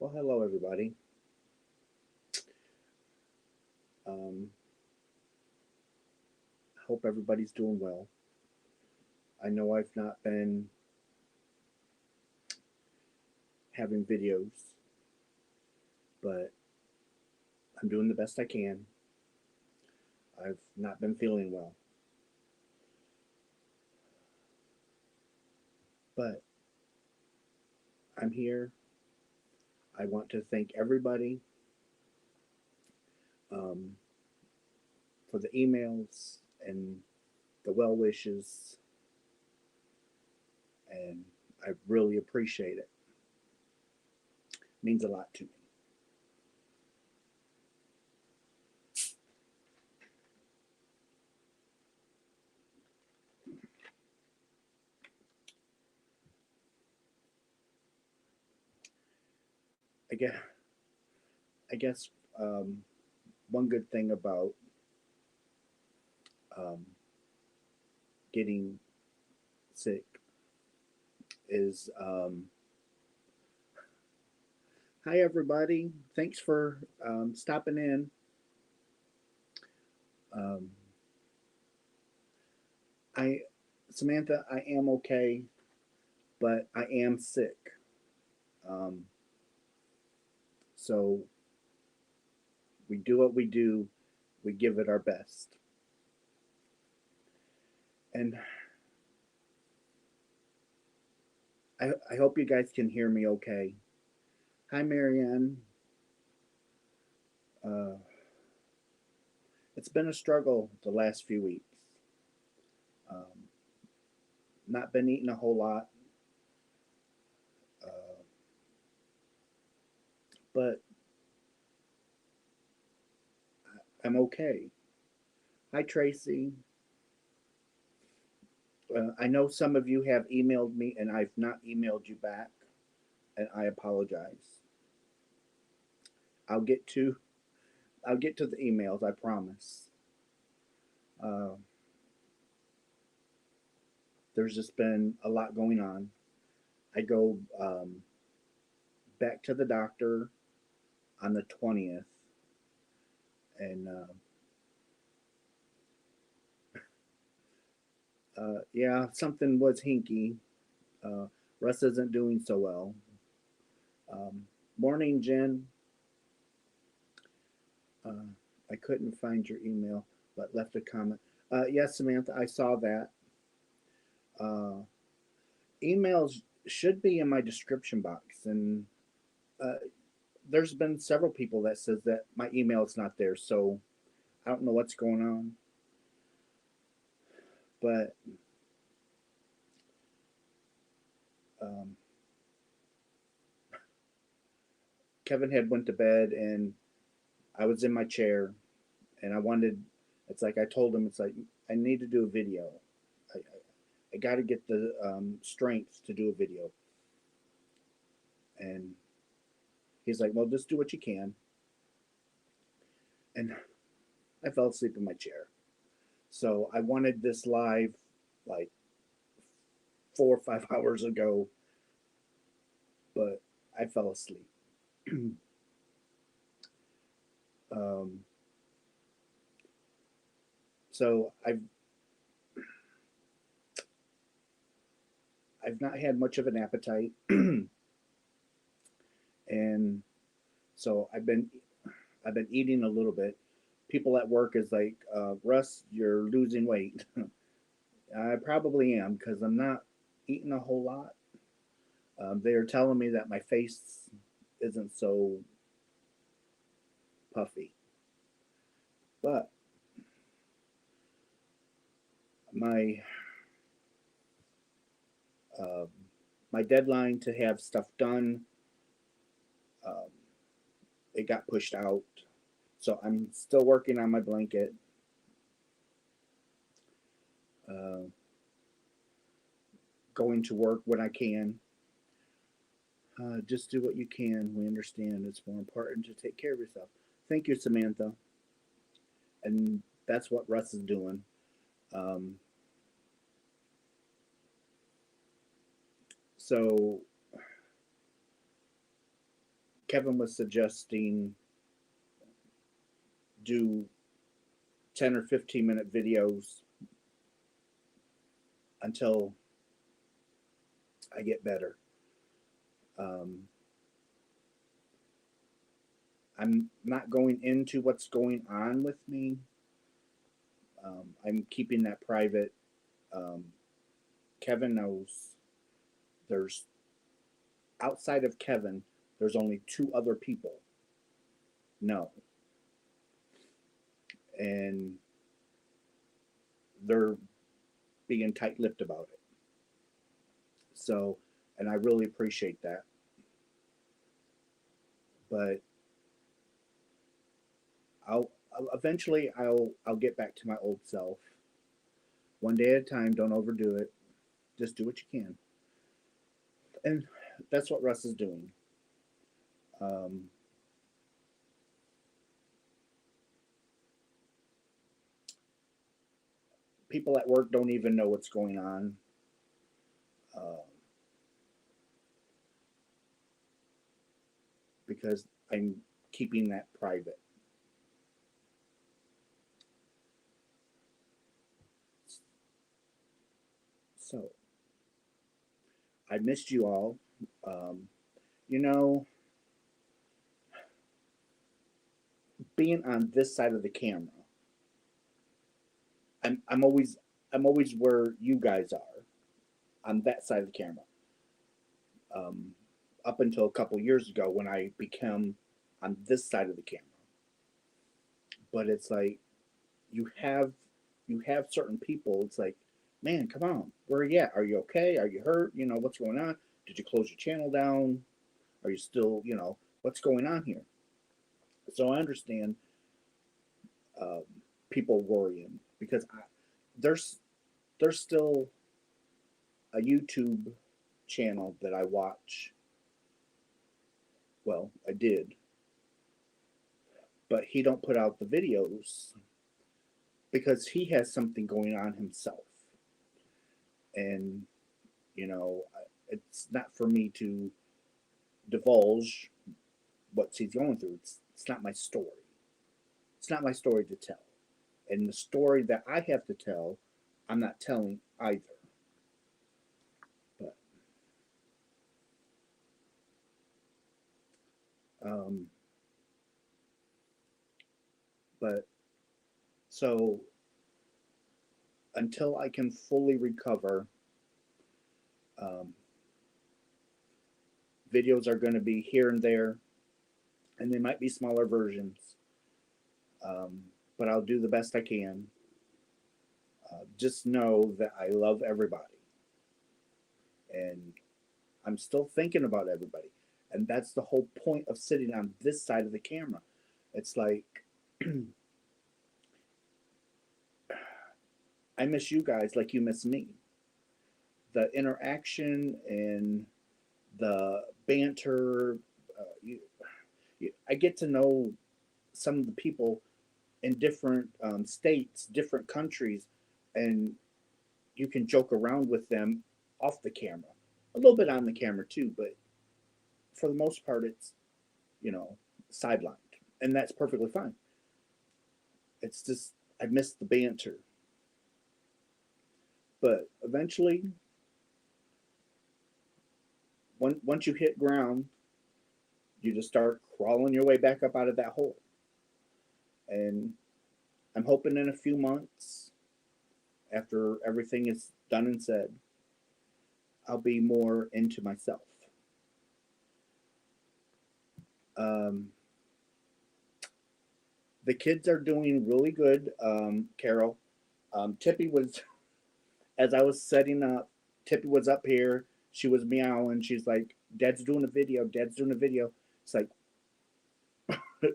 Well, hello everybody. Um, Hope everybody's doing well. I know I've not been having videos, but I'm doing the best I can. I've not been feeling well, but I'm here. I want to thank everybody um, for the emails and the well wishes, and I really appreciate it. It means a lot to me. I guess, I guess one good thing about um, getting sick is hi everybody. Thanks for stopping in. Um, I Samantha, I am okay, but I am sick. Um, so we do what we do. We give it our best. And I hope you guys can hear me okay. Hi, Marianne. Uh, it's been a struggle the last few weeks. Um, Not been eating a whole lot, uh, but I'm okay. Hi, Tracy. I know some of you have emailed me and I've not emailed you back, and I apologize. I'll get to I'll get to the emails, I promise. Uh, there's just been a lot going on. I go back to the doctor on the 20th, and yeah, something was hinky. Uh, Russ isn't doing so well. Morning, Jen. Uh, I couldn't find your email, but left a comment. Yes, Samantha, I saw that. Uh, Emails should be in my description box, and uh, there's been several people that says that my email is not there, so I don't know what's going on. But um, Kevin had went to bed, and I was in my chair, and I wanted. It's like I told him, it's like I need to do a video. I got to get the strength to do a video, and he's like, "Well, just do what you can." And I fell asleep in my chair. So I wanted this live like 4 or 5 hours ago, but I fell asleep. um, so I've not had much of an appetite, and so I've been eating a little bit. People at work is like, Russ, you're losing weight. I probably am because I'm not eating a whole lot. They are telling me that my face isn't so puffy, but my uh, my deadline to have stuff done, um, it got pushed out. So I'm still working on my blanket. Uh, Going to work when I can. Just do what you can. We understand it's more important to take care of yourself. Thank you, Samantha. And that's what Russ is doing. Um, so Kevin was suggesting do 10 or 15-minute videos until I get better. I'm not going into what's going on with me. I'm keeping that private. Um, Kevin knows there's outside of Kevin, there's only two other people. No. And they're being tight lipped about it. So, and I really appreciate that. But eventually I'll get back to my old self. One day at a time, don't overdo it. Just do what you can. And that's what Russ is doing. Um, People at work don't even know what's going on. Uh, because I'm keeping that private. So I missed you all. Um, you know, being on this side of the camera, I'm always where you guys are on that side of the camera. Um, Up until a couple years ago when I became on this side of the camera, but it's like you have certain people. It's like, man, come on, where are you at? Are you okay? Are you hurt? You know what's going on? Did you close your channel down? Are you still, what's going on here? So I understand um, people worrying because there's still a YouTube channel that I watch. Well, I did, but he don't put out the videos because he has something going on himself, and it's not for me to divulge what he's going through. It's not my story. It's not my story to tell, and the story that I have to tell, I'm not telling either. But um, but so until I can fully recover, um, videos are going to be here and there, and they might be smaller versions. Um, but I'll do the best I can. Just know that I love everybody, and I'm still thinking about everybody, and that's the whole point of sitting on this side of the camera. It's like I miss you guys like you miss me. The interaction and the banter. I get to know some of the people in different states, different countries, and you can joke around with them off the camera, a little bit on the camera too, but for the most part, it's you know sidelined, and that's perfectly fine. It's just I miss the banter, but eventually, once you hit ground, you just start crawling your way back up out of that hole, and I'm hoping in a few months, after everything is done and said, I'll be more into myself. Um, the kids are doing really good, Carol. Tippy was, as I was setting up, Tippy was up here. She was meowing. She's like, Dad's doing a video. Dad's doing a video. It's like,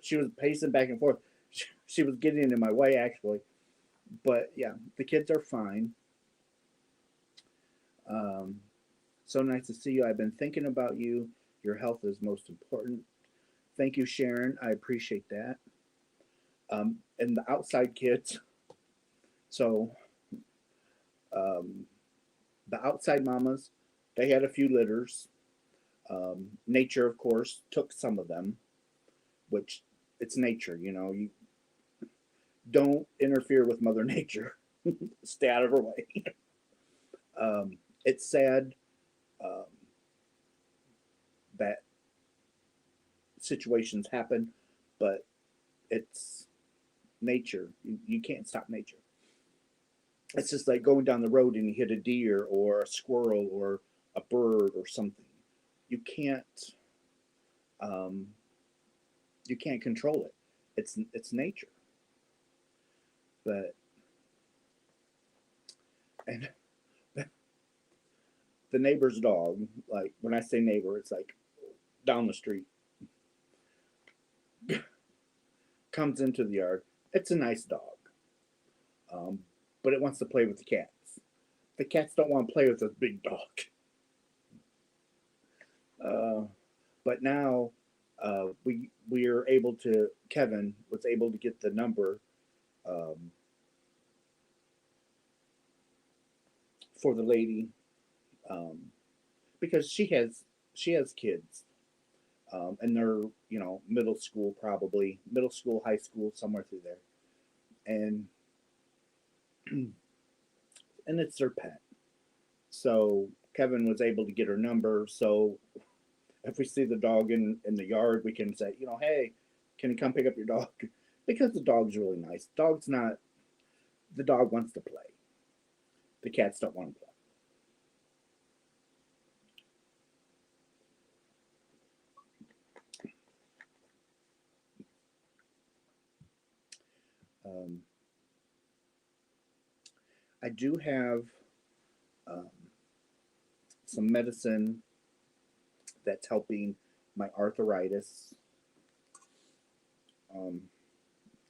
she was pacing back and forth. She was getting in my way, actually. But yeah, the kids are fine. Um, so nice to see you. I've been thinking about you. Your health is most important. Thank you, Sharon. I appreciate that. And the outside kids. So um, the outside mamas, they had a few litters. Nature, of course, took some of them, which it's nature, you know. You don't interfere with Mother Nature. Stay out of her way. It's sad um, that situations happen, but it's nature. You can't stop nature. It's just like going down the road and you hit a deer or a squirrel or a bird or something. You can't um, you can't control it. It's nature. But and the neighbor's dog, like when I say neighbor, it's like down the street, comes into the yard. It's a nice dog, um, but it wants to play with the cats. The cats don't want to play with this big dog. Uh, but now we are able to. Kevin was able to get the number um, for the lady um, because she has kids and they're middle school, probably middle school, high school, somewhere through there, and and it's their pet. So Kevin was able to get her number. So if we see the dog in the yard, we can say, hey, can you come pick up your dog? Because the dog's really nice. The dog wants to play. The cats don't want to play. I do have um, some medicine that's helping my arthritis, um,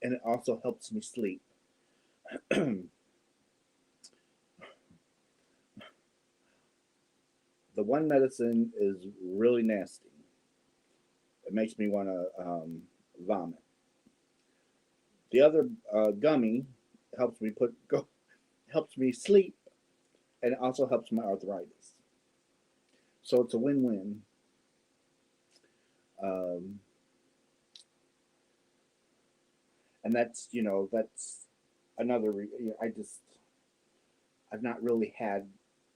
and it also helps me sleep. The one medicine is really nasty. It makes me want to vomit. The other gummy helps me helps me sleep, and it also helps my arthritis. So it's a win-win. Um, and that's another. I've not really had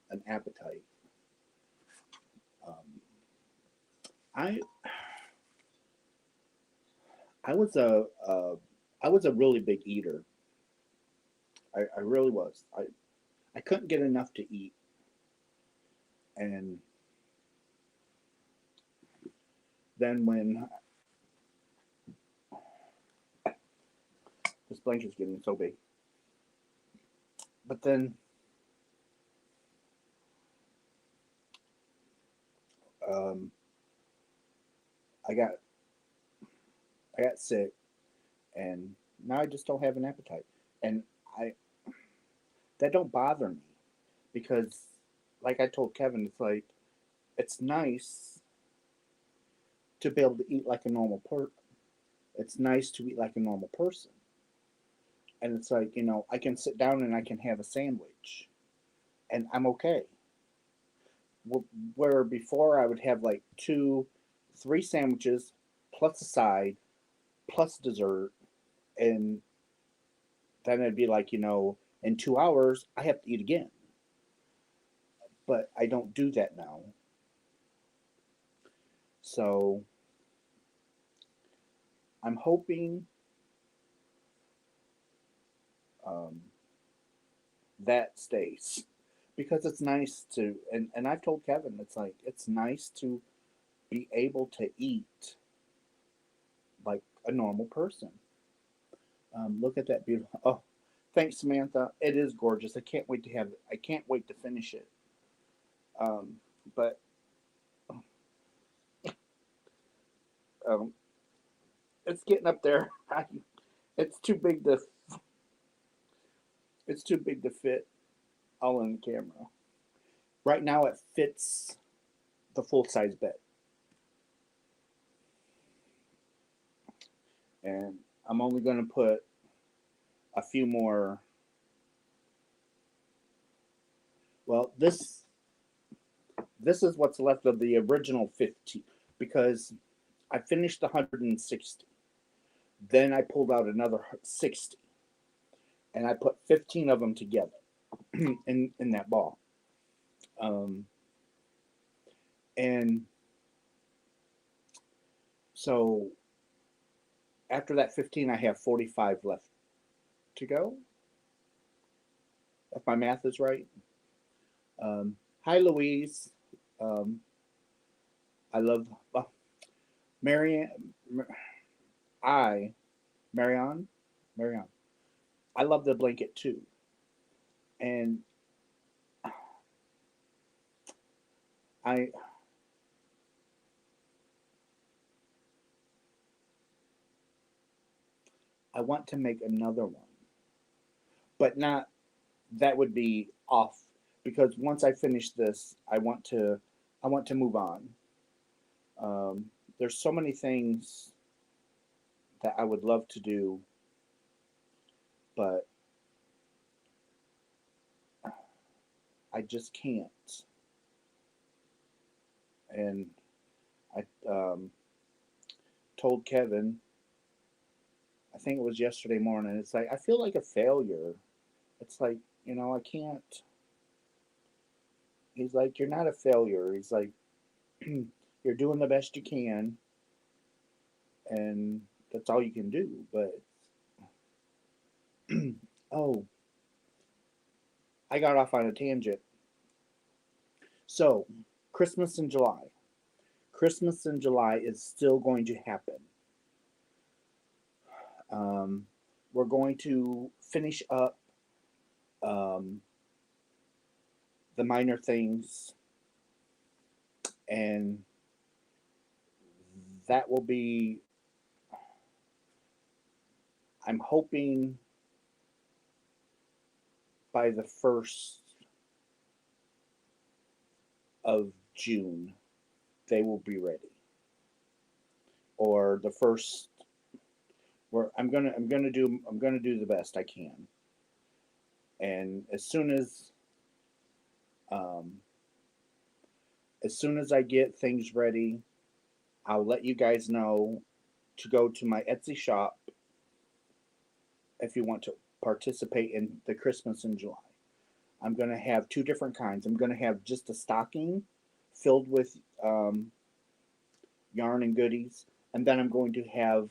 an appetite. Um, I I was I was a really big eater. I really was. I couldn't get enough to eat, and then when this blanket's getting so big, but then um, I got I got sick, and now I just don't have an appetite, and I that don't bother me because, like I told Kevin, it's nice to be able to eat like a normal person. It's nice to eat like a normal person, and it's like I can sit down and I can have a sandwich, and I'm okay. Where before I would have like two, three sandwiches plus a side plus dessert, and then it'd be like in 2 hours I have to eat again. But I don't do that now. So I'm hoping um, that stays because it's nice to, and I've told Kevin, it's nice to be able to eat like a normal person. Look at that beautiful. Oh, thanks, Samantha. It is gorgeous. I can't wait to have it. I can't wait to finish it. Um, but um, it's getting up there. It's too big to. It's too big to fit all in the camera. Right now, it fits the full size bed, and I'm only going to put a few more. Well, this is what's left of the original 15 because I finished the 160. Then I pulled out another 60 and I put 15 of them together in that ball. Um, and so after that 15, I have 45 left to go, if my math is right. Hi, Louise. Um, I love Marianne. I, Marianne, Marianne. I love the blanket too, and I I want to make another one, but not that would be off because once I finish this, I want to move on. There's so many things that I would love to do, but I just can't. And I told Kevin, I think it was yesterday morning. It's like I feel like a failure. It's like I can't. He's like, you're not a failure. He's like, you're doing the best you can, and that's all you can do. But oh, I got off on a tangent. So, Christmas in July. Christmas in July is still going to happen. Um, we're going to finish up um, the minor things, and that will be. I'm hoping by the 1st of June they will be ready, or the first. Where I'm gonna do the best I can, and um, as soon as I get things ready, I'll let you guys know to go to my Etsy shop if you want to participate in the Christmas in July. I'm going to have two different kinds. I'm going to have just a stocking filled with yarn and goodies, and then I'm going to have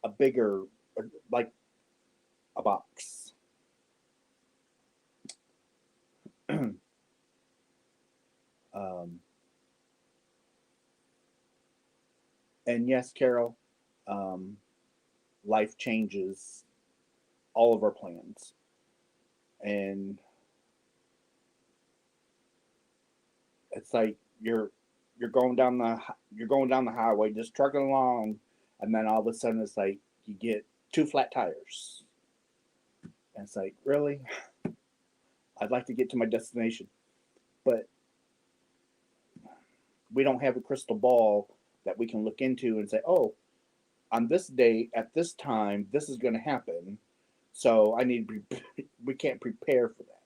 a bigger, like a box. um, and yes, Carol, um, life changes all of our plans, and it's like you're going down the highway just trucking along, and then all of a sudden it's like you get two flat tires, and it's like really, I'd like to get to my destination, but we don't have a crystal ball that we can look into and say, oh, on this day at this time this is going to happen, so I need to we can't prepare for that.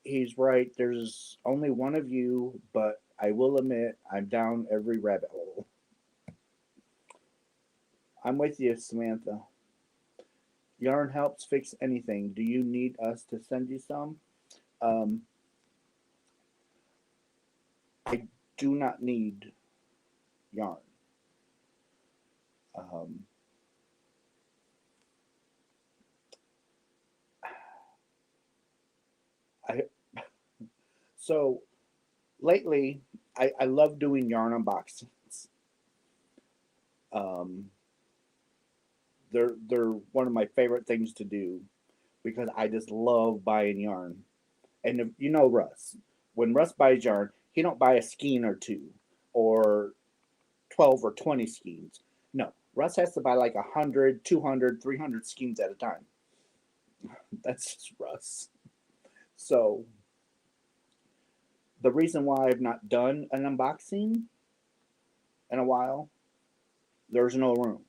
He's right. There's only one of you, but I will admit I'm down every rabbit hole. I'm with you, Samantha. Yarn helps fix anything. Do you need us to send you some? Um, I do not need yarn. Um, I so lately I love doing yarn unboxings. Um, they're one of my favorite things to do because I just love buying yarn. And if, Russ, when Russ buys yarn, he don't buy a skein or two or 12 or 20 skeins. No, Russ has to buy like 100, 200, 300 skeins at a time. That's just Russ. So the reason why I've not done an unboxing in a while, there's no room.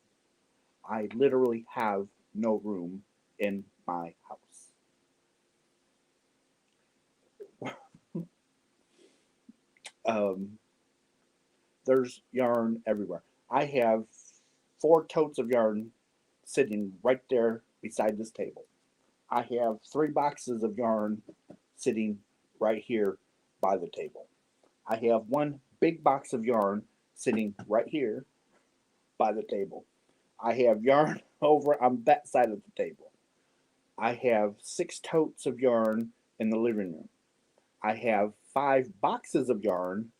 I literally have no room in my house. Um, there's yarn everywhere. I have 4 totes of yarn sitting right there beside this table. I have 3 boxes of yarn sitting right here by the table. I have one big box of yarn sitting right here by the table. I have yarn over on that side of the table. I have 6 totes of yarn in the living room. I have 5 boxes of yarn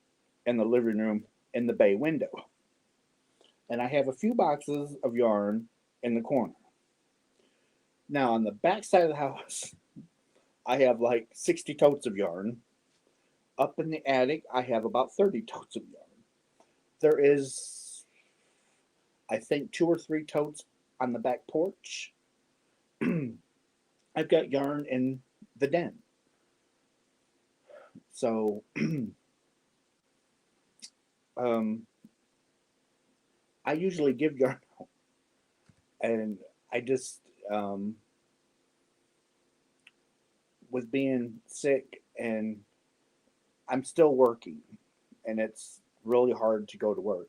in the living room in the bay window. And I have a few boxes of yarn in the corner. Now, on the back side of the house, I have like 60 totes of yarn. Up in the attic, I have about 30 totes of yarn. There is, I think, 2 or 3 totes on the back porch. I've got yarn in the den. So, um, I usually give yarn out, and I just, with being sick, and I'm still working, and it's really hard to go to work.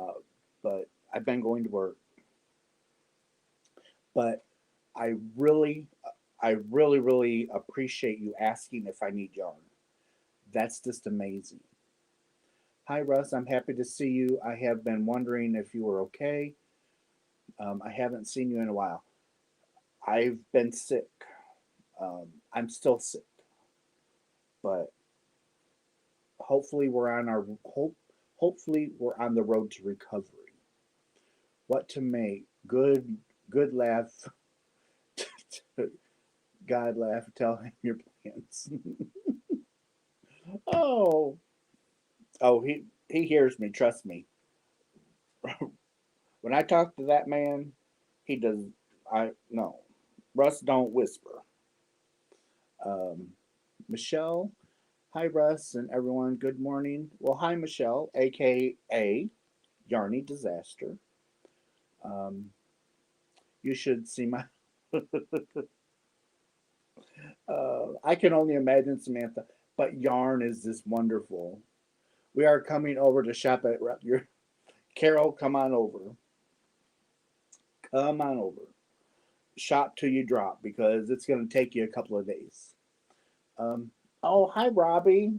Uh, but I've been going to work. But I really, really appreciate you asking if I need yarn. That's just amazing. Hi, Russ. I'm happy to see you. I have been wondering if you were okay. I haven't seen you in a while. I've been sick. I'm still sick, but hopefully we're on our hopefully we're on the road to recovery. What to make? Good laugh. God laugh. Tell him your plans. Oh, oh, he hears me. Trust me. When I talk to that man, he does. I no. Russ don't whisper. Um, Michelle, hi Russ and everyone. Good morning. Well, hi Michelle, aka Yarny Disaster. Um, you should see my. I can only imagine Samantha, but yarn is just wonderful. We are coming over to shop at your Carol. Come on over. Come on over. Shop till you drop because it's going to take you a couple of days. Um, oh, hi, Robbie.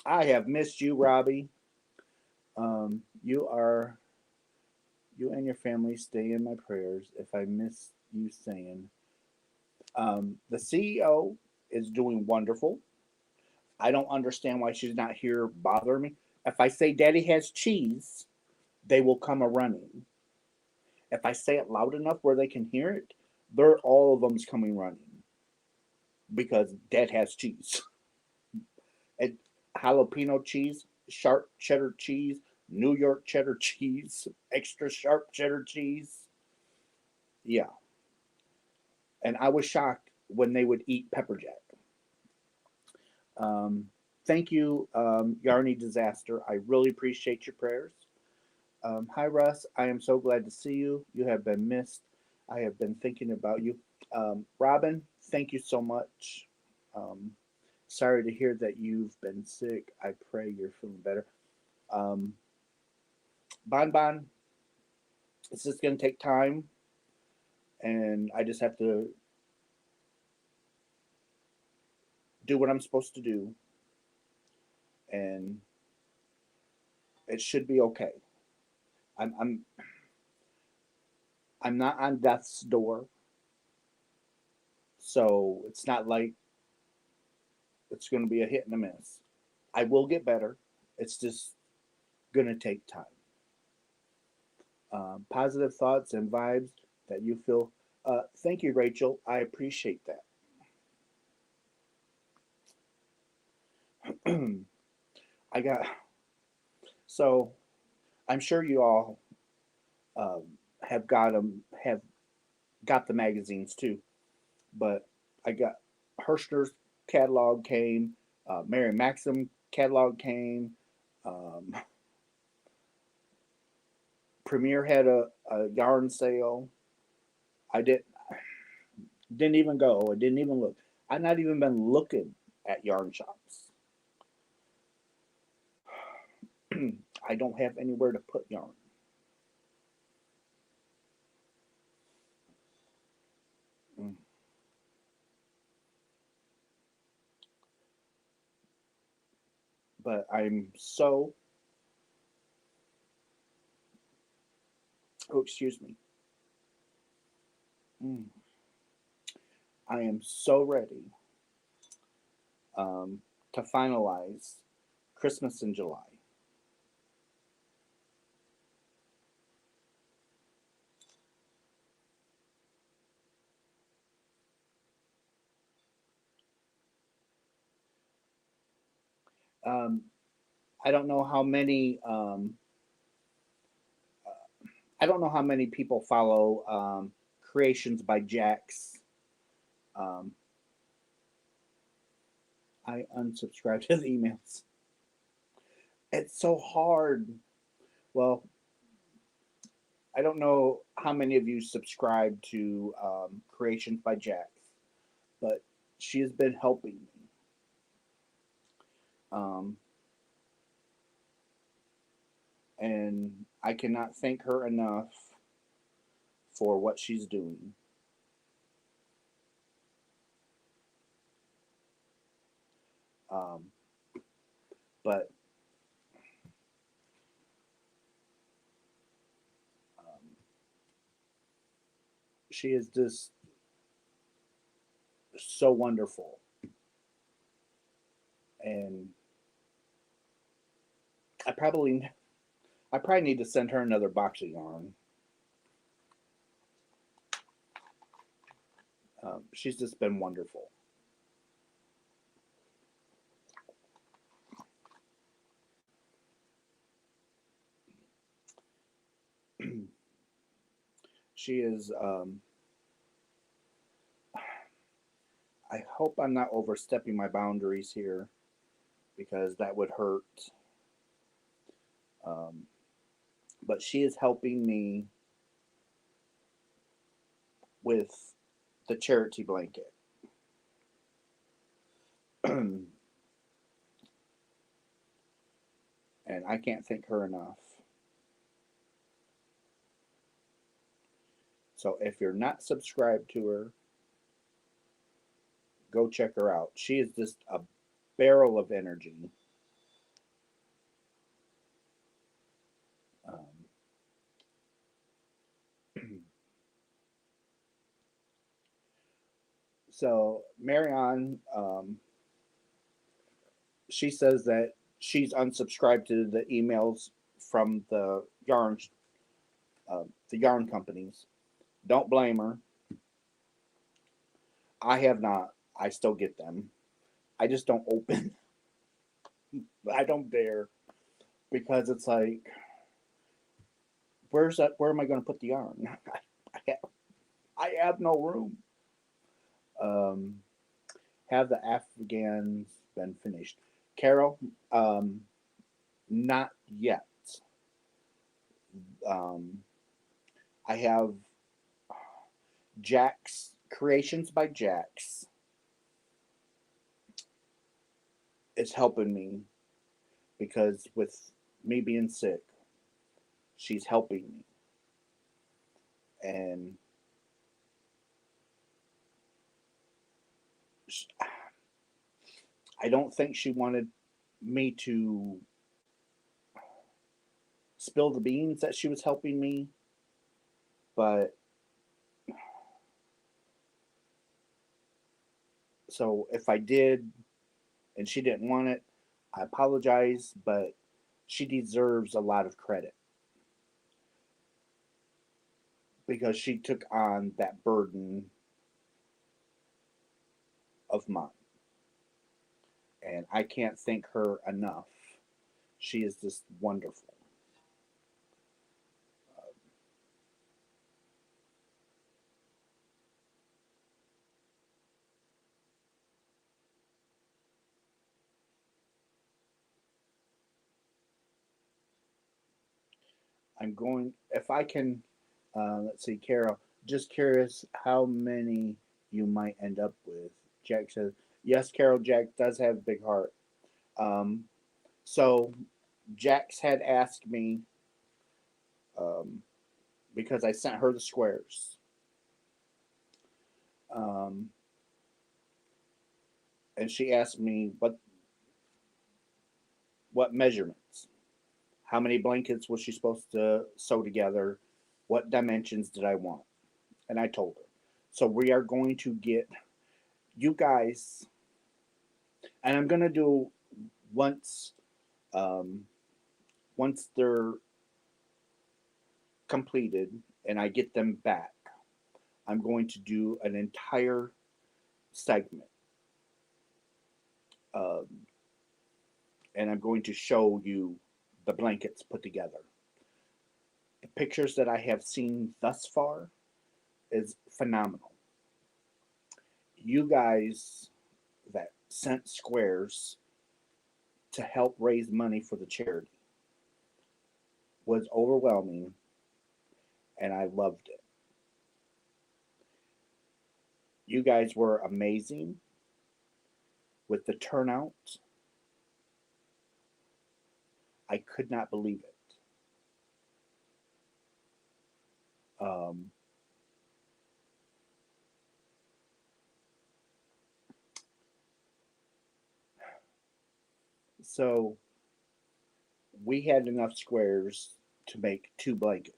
I have missed you, Robbie. You are you and your family stay in my prayers. If I miss you saying, the CEO is doing wonderful. I don't understand why she's not here bothering me. If I say Daddy has cheese, they will come a running. If I say it loud enough where they can hear it, they're all of them's coming running because Dad has cheese. And jalapeno cheese, sharp cheddar cheese, New York cheddar cheese, extra sharp cheddar cheese. Yeah. And I was shocked when they would eat pepper jack. Um, thank you, Yarny Disaster. I really appreciate your prayers. Hi, Russ. I am so glad to see you. You have been missed. I have been thinking about you. Robin, thank you so much. Um, sorry to hear that you've been sick. I pray you're feeling better. Um, Bon Bon, it's just going to take time, and I just have to do what I'm supposed to do, and it should be okay. I'm I'm I'm not on death's door, so it's not like it's going to be a hit and a miss. I will get better. It's just going to take time. Positive thoughts and vibes that you feel. Thank you, Rachel. I appreciate that. I got so. I'm sure you all um, have got the magazines too, but I got Hirschner's catalog came, Mary Maxim catalog came, um, Premier had a yarn sale. I didn't even go. I didn't even look. I've not even been looking at yarn shops. I don't have anywhere to put yarn. Mm. But I'm so, oh, excuse me. Mm. I am so ready um, to finalize Christmas in July. Um, I don't know how many. I don't know how many people follow Creations by Jax. Um, I unsubscribe to the emails. It's so hard. Well, I don't know how many of you subscribe to Creations by Jax, but she has been helping me. Um, and I cannot thank her enough for what she's doing. Um, but um, she is just so wonderful, and I probably I probably need to send her another box of yarn. She's just been wonderful. She is. I hope I'm not overstepping my boundaries here because that would hurt. Um, but she is helping me with the charity blanket. And I can't thank her enough. So if you're not subscribed to her, go check her out. She is just a barrel of energy. Um, so Marianne, she says that she's unsubscribed to the emails from the yarn companies. Don't blame her. I have not. I still get them. I just don't open. I don't dare because it's like, where's that? Where am I going to put the yarn? I have, I have no room. Um, have the Afghans been finished? Carol, not yet. Um, I have Jax Creations by Jax is helping me because with me being sick, she's helping me. And I don't think she wanted me to spill the beans that she was helping me, but so if I did and she didn't want it, I apologize, but she deserves a lot of credit because she took on that burden of mine. And I can't thank her enough. She is just wonderful. I'm going, if I can, let's see, Carol, just curious how many you might end up with. Jack says, yes, Carol, Jack does have a big heart. Um, so Jax had asked me, um, because I sent her the squares. Um, and she asked me what measurements, how many blankets was she supposed to sew together, what dimensions did I want, and I told her. So we are going to get you guys, and I'm going to do once um, once they're completed and I get them back. I'm going to do an entire segment, um, and I'm going to show you the blankets put together. The pictures that I have seen thus far is phenomenal. You guys that sent squares to help raise money for the charity was overwhelming, and I loved it. You guys were amazing with the turnout. I could not believe it. Um, so we had enough squares to make two blankets,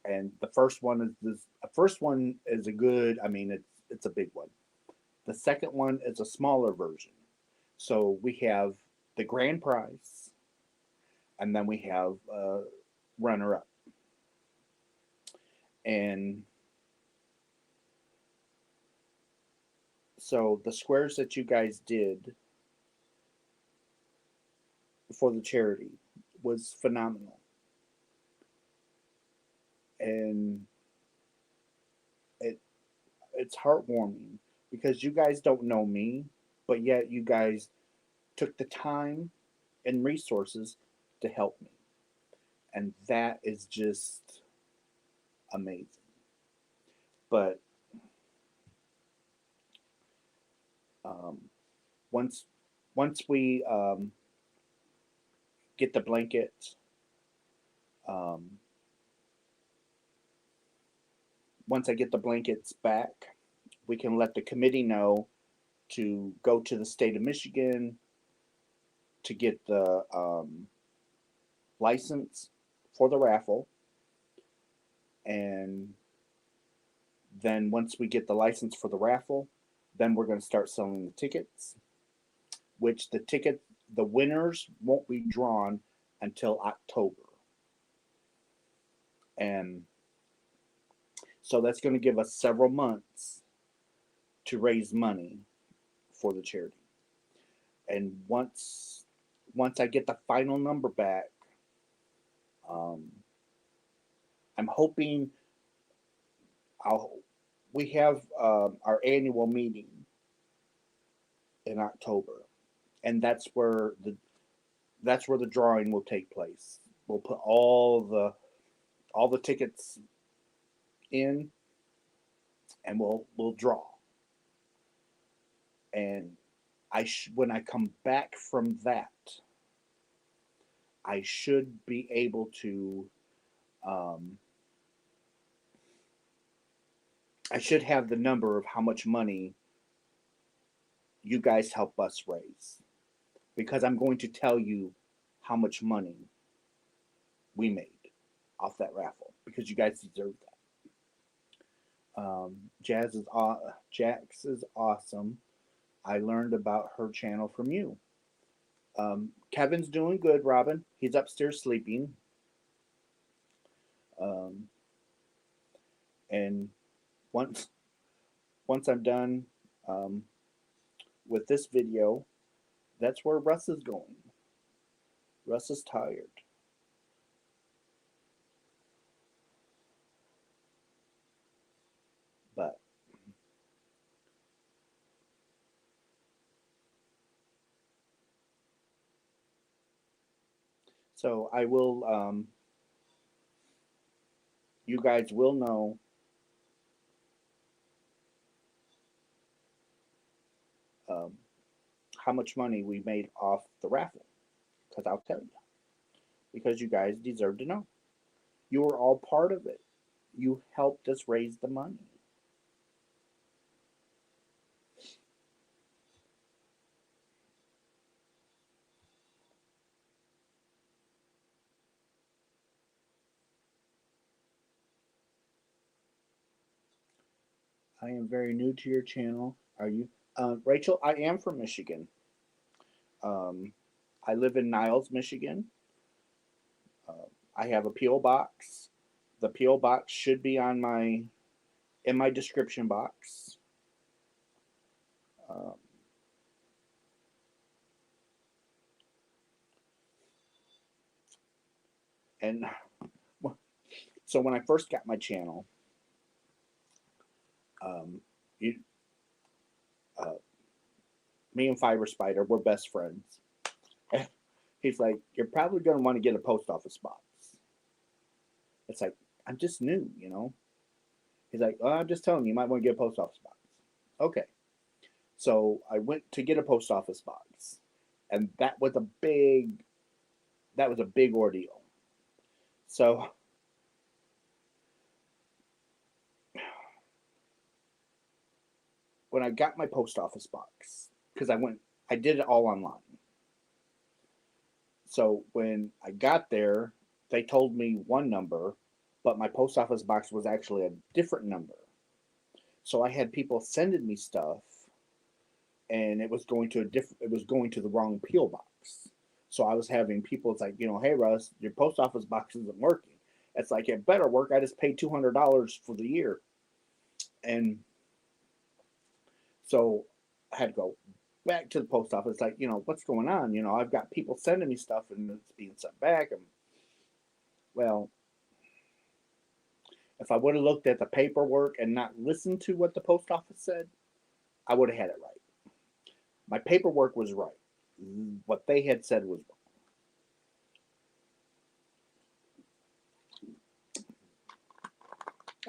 and the first one is this. The first one is a good. I mean, it's a big one. The second one is a smaller version. So we have the grand prize, and then we have runner up. And so the squares that you guys did for the charity was phenomenal. And it it's heartwarming because you guys don't know me, but yet you guys took the time and resources to help me. And that is just amazing. But um, once once we get the blanket, um, once I get the blankets back, we can let the committee know to go to the state of Michigan to get the license for the raffle. And then once we get the license for the raffle, then we're going to start selling the tickets, which the winners won't be drawn until October. And so that's going to give us several months to raise money for the charity. And once I get the final number back, um, I'm hoping I'll we have our annual meeting in October, and that's where the drawing will take place. We'll put all the tickets in, and we'll draw. And when I come back from that, I should be able to. Um, I should have the number of how much money you guys help us raise, because I'm going to tell you how much money we made off that raffle because you guys deserve that. Jax is awesome. I learned about her channel from you. Kevin's doing good, Robin. He's upstairs sleeping. Um, and once once I'm done um, with this video, that's where Russ is going. Russ is tired. But so I will. You guys will know um, how much money we made off the raffle. Because I'll tell you. Because you guys deserve to know. You were all part of it. You helped us raise the money. I am very new to your channel. Are you? Rachel, I am from Michigan. Um, I live in Niles, Michigan. I have a P.O. box. The P.O. box should be on in my description box. Um, and so when I first got my channel, um, you, uh, me and Fiber Spider were best friends. And he's like, "You're probably going to want to get a post office box." It's like, I'm just new, you know. He's like, "I'm just telling you, you might want to get a post office box." Okay. So I went to get a post office box, and that was a big ordeal. So when I got my post office box, because I did it all online. So when I got there, they told me one number, but my post office box was actually a different number. So I had people sending me stuff, and it was going to the wrong PO box. So I was having people. It's like, hey Russ, your post office box isn't working. It's like, it better work. I just paid $200 for the year, and so I had to go back to the post office. Like, what's going on? I've got people sending me stuff, and it's being sent back. And well, if I would have looked at the paperwork and not listened to what the post office said, I would have had it right. My paperwork was right. What they had said was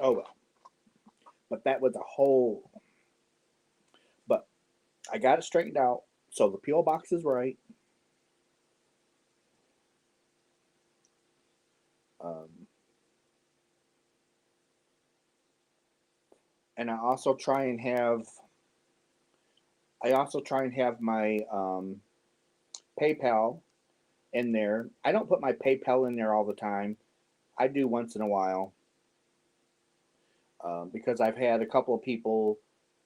wrong. Oh well. But that was a whole. But I got it straightened out. So the PO box is right. Um, and I also try and have my PayPal in there. I don't put my PayPal in there all the time. I do once in a while, because I've had a couple of people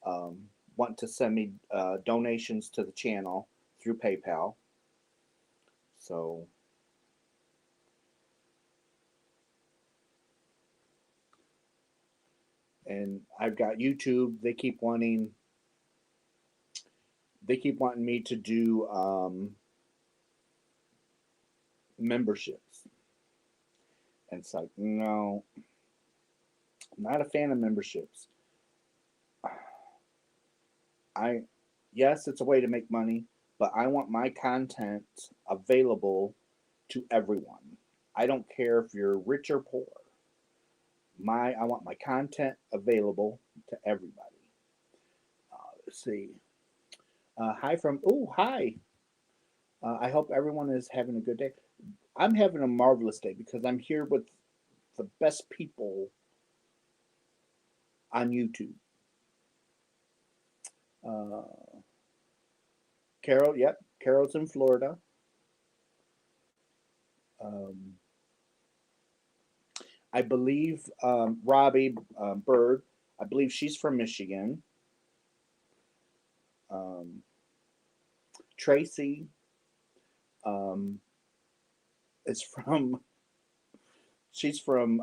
um, want to send me donations to the channel through PayPal. So, and I've got YouTube. They keep wanting me to do memberships, and it's like, no, I'm not a fan of memberships. I Yes, it's a way to make money, but I want my content available to everyone. I don't care if you're rich or poor. I want my content available to everybody. Let's see. Hi from hi. I hope everyone is having a good day. I'm having a marvelous day because I'm here with the best people on YouTube. Uh, Carol, yep, Carol's in Florida. Um, I believe Robbie Bird. I believe she's from Michigan. Um, Tracy um, is from. She's from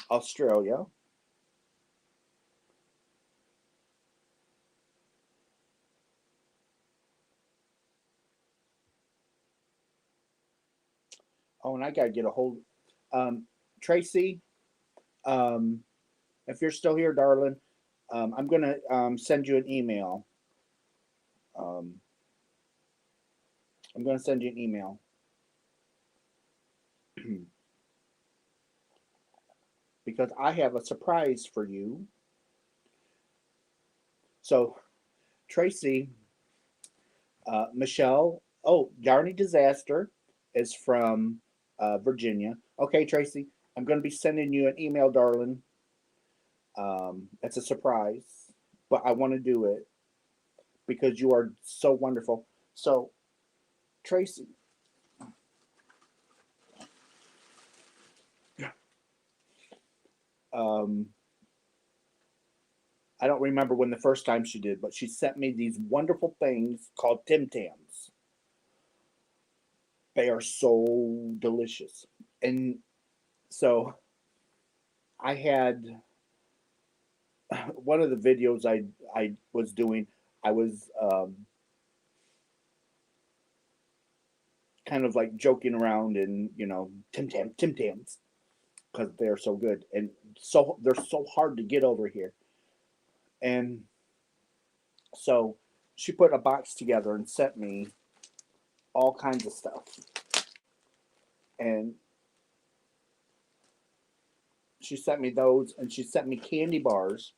Australia. Oh, and I gotta get a hold. Tracy, um, if you're still here, darling, I'm gonna send you an email. Um, I'm gonna send you an email because I have a surprise for you. So, Tracy, Michelle, Oh, Yarny Disaster is from Virginia. Okay, Tracy, I'm going to be sending you an email, darling. It's a surprise, but I want to do it because you are so wonderful. So, Tracy, um, I don't remember when the first time she did, but she sent me these wonderful things called Tim Tams. They are so delicious. And so I had one of the videos I was doing. I was kind of like joking around and Tim Tams because they're so good and so they're so hard to get over here. And so she put a box together and sent me all kinds of stuff. And she sent me those, and she sent me candy bars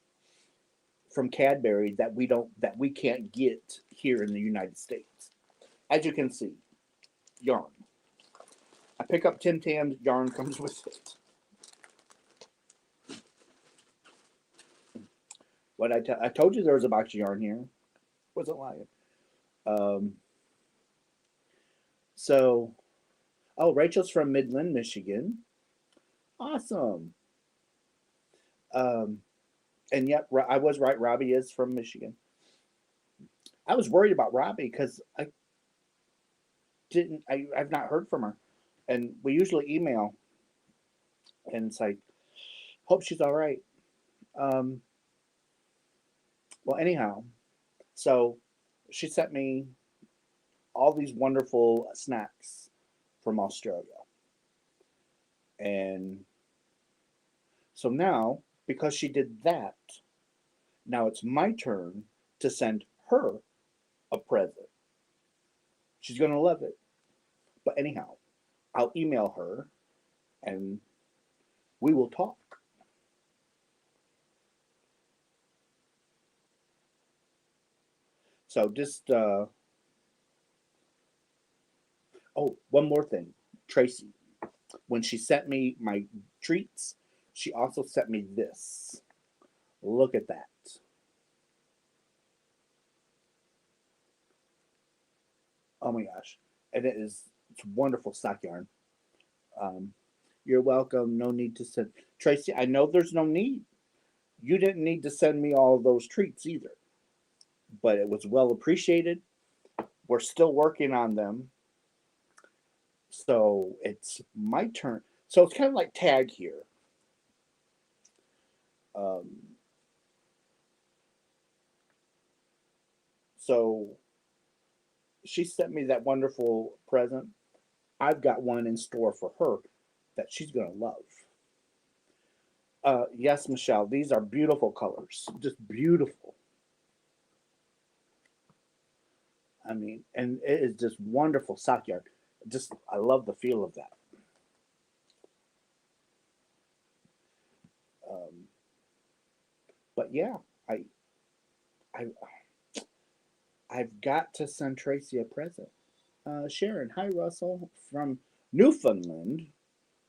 from Cadbury that we can't get here in the United States. As you can see, yarn. I pick up Tim Tams, yarn comes with it. I told you there was a box of yarn here. Wasn't lying. Um, so, oh, Rachel's from Midland, Michigan. Awesome. Um, and yep, I was right. Robbie is from Michigan. I was worried about Robbie because I've not heard from her, and we usually email, and it's like, hope she's all right. Um, well, anyhow, so she sent me all these wonderful snacks from Australia, and so now because she did that, now it's my turn to send her a present. She's gonna love it. But anyhow, I'll email her and we will talk. So just oh, one more thing. Tracy, when she sent me my treats, she also sent me this. Look at that. Oh my gosh. And it's wonderful sock yarn. Um, you're welcome. No need to send Tracy, I know there's no need. You didn't need to send me all of those treats either. But it was well appreciated. We're still working on them. So it's my turn. So it's kind of like tag here. Um, so she sent me that wonderful present. I've got one in store for her that she's going to love. Yes, Michelle, these are beautiful colors. Just beautiful. I mean, and it is just wonderful sock yarn. Just, I love the feel of that. Um, but yeah, I, I, I've got to send Tracy a present. Sharon, hi Russell from Newfoundland.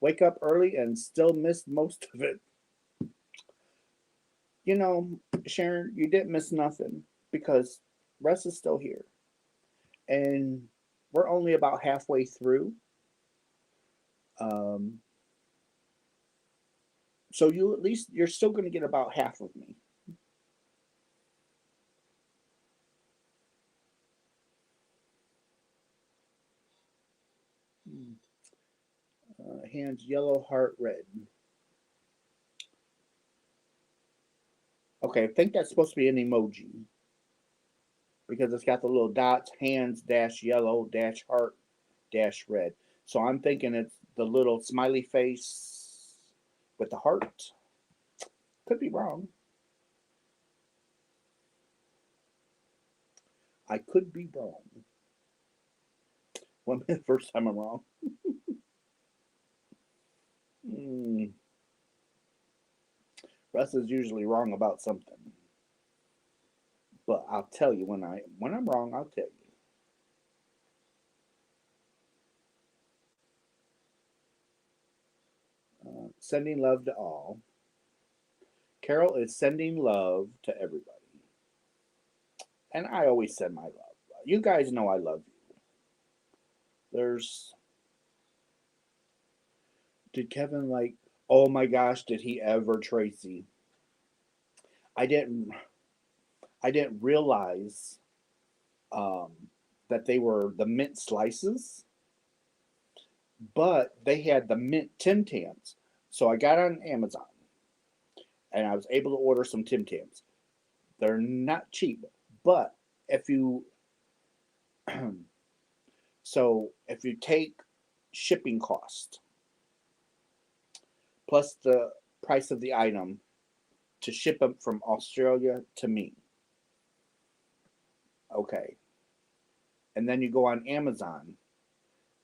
Wake up early and still missed most of it. You know, Sharon, you didn't miss nothing because Russ is still here. And we're only about halfway through. Um, so you're still going to get about half of me. Hands yellow, heart red. Okay, I think that's supposed to be an emoji because it's got the little dots, hands dash yellow dash heart dash red. So I'm thinking it's the little smiley face with the heart. Could be wrong. I could be wrong. One minute, first time I'm wrong. Mm, Russ is usually wrong about something, but I'll tell you when I'm wrong. I'll tell you. sending love to all. Carol is sending love to everybody. And I always send my love. You guys know I love you. There's Did Kevin like, oh my gosh, did he ever, Tracy? I didn't I didn't realize um, that they were the mint slices, but they had the mint Tim Tams. So I got on Amazon and I was able to order some Tim Tams. They're not cheap, but if you if you take shipping cost plus the price of the item to ship them from Australia to me, okay, and then you go on Amazon,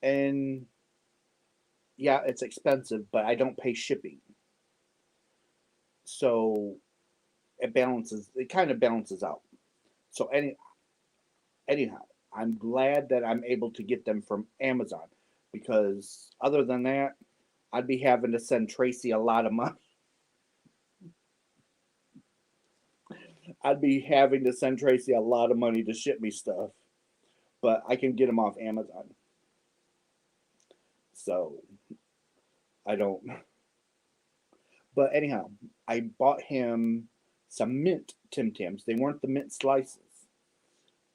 and yeah, it's expensive, but I don't pay shipping, so it kind of balances out. So anyhow, I'm glad that I'm able to get them from Amazon because other than that, I'd be having to send Tracy a lot of money. I'd be having to send Tracy a lot of money to ship me stuff, but I can get them off Amazon. So I don't. But anyhow, I bought him some mint Tim Tams. They weren't the mint slices.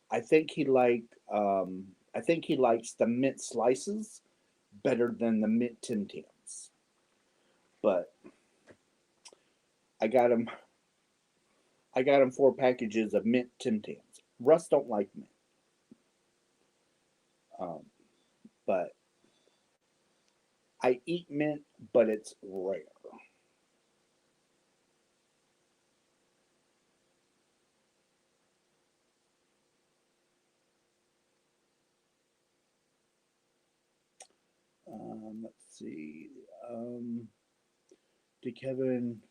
I think he liked. I think he likes the mint slices better than the mint Tim Tams. But I got him. I got him 4 packages of mint Tim Tams. Russ don't like mint, um, but I eat mint, but it's rare. Let's see. Um, did Kevin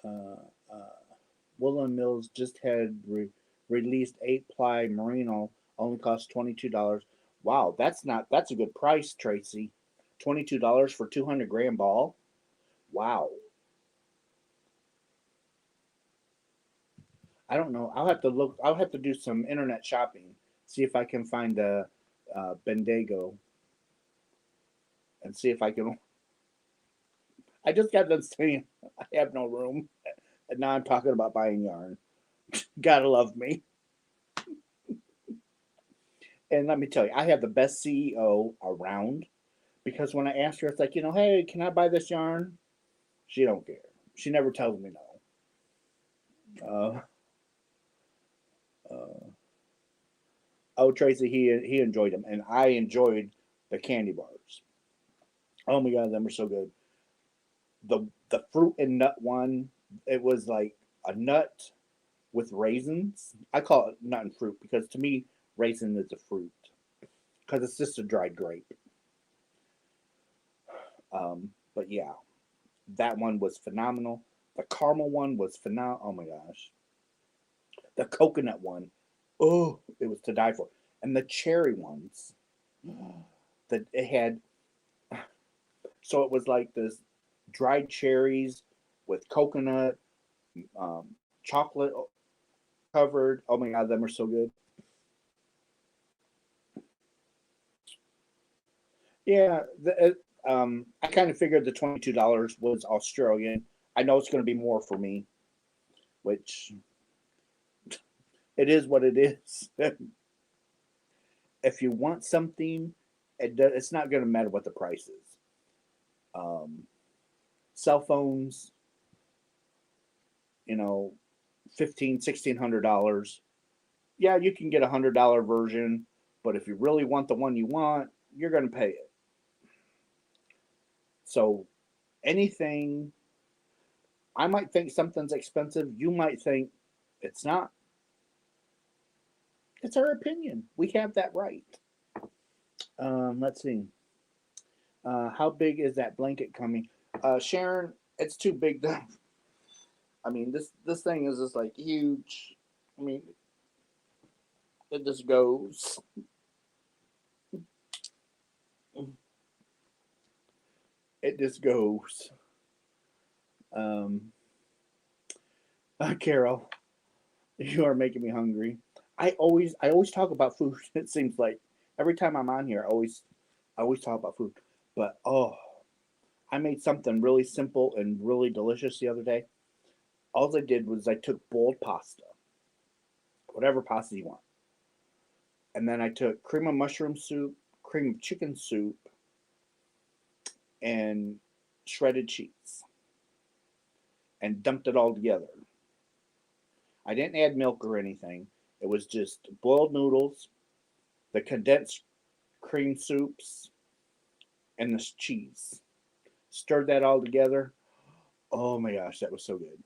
uh, uh, Woolen Mills just had released 8 ply merino, only cost $22. Wow, that's a good price, Tracy. $22 for 200 gram ball. Wow. I don't know. I'll have to look. I'll have to do some internet shopping, see if I can find a Bendigo, and see if I can. I just got done saying I have no room, and now I'm talking about buying yarn. Gotta love me. And let me tell you, I have the best CEO around because when I ask her, it's like, hey, can I buy this yarn? She don't care. She never tells me no. Uh, oh, Tracy, he enjoyed them, and I enjoyed the candy bars. Oh my god, them are so good. The fruit and nut one, it was like a nut with raisins. I call it nut and fruit because to me, raisin is a fruit because it's just a dried grape. But yeah, that one was phenomenal. The caramel one was phenomenal. Oh my gosh, the coconut one, oh, it was to die for. And the cherry ones, that it had. So it was like this dried cherries with coconut, chocolate covered. Oh my god, them are so good. Yeah, I kind of figured the $22 was Australian. I know it's going to be more for me, which it is what it is. If you want something, it's not going to matter what the price is. Um, Cell phones, you know, 15, $1,600. Yeah, you can get $100 version, but if you really want the one you want, you're going to pay it. So anything, I might think something's expensive. You might think it's not. It's our opinion. We have that right. Let's see. How big is that blanket coming? Sharon, it's too big to. I mean, this thing is just like huge. I mean, it just goes. It just goes. Um, Carol, you are making me hungry. I always talk about food. It seems like every time I'm on here, I always talk about food. But oh, I made something really simple and really delicious the other day. All I did was I took boiled pasta, whatever pasta you want, and then I took cream of mushroom soup, cream of chicken soup, and shredded cheese, and dumped it all together. I didn't add milk or anything. It was just boiled noodles, the condensed cream soups, and the cheese. Stirred that all together. Oh my gosh, that was so good.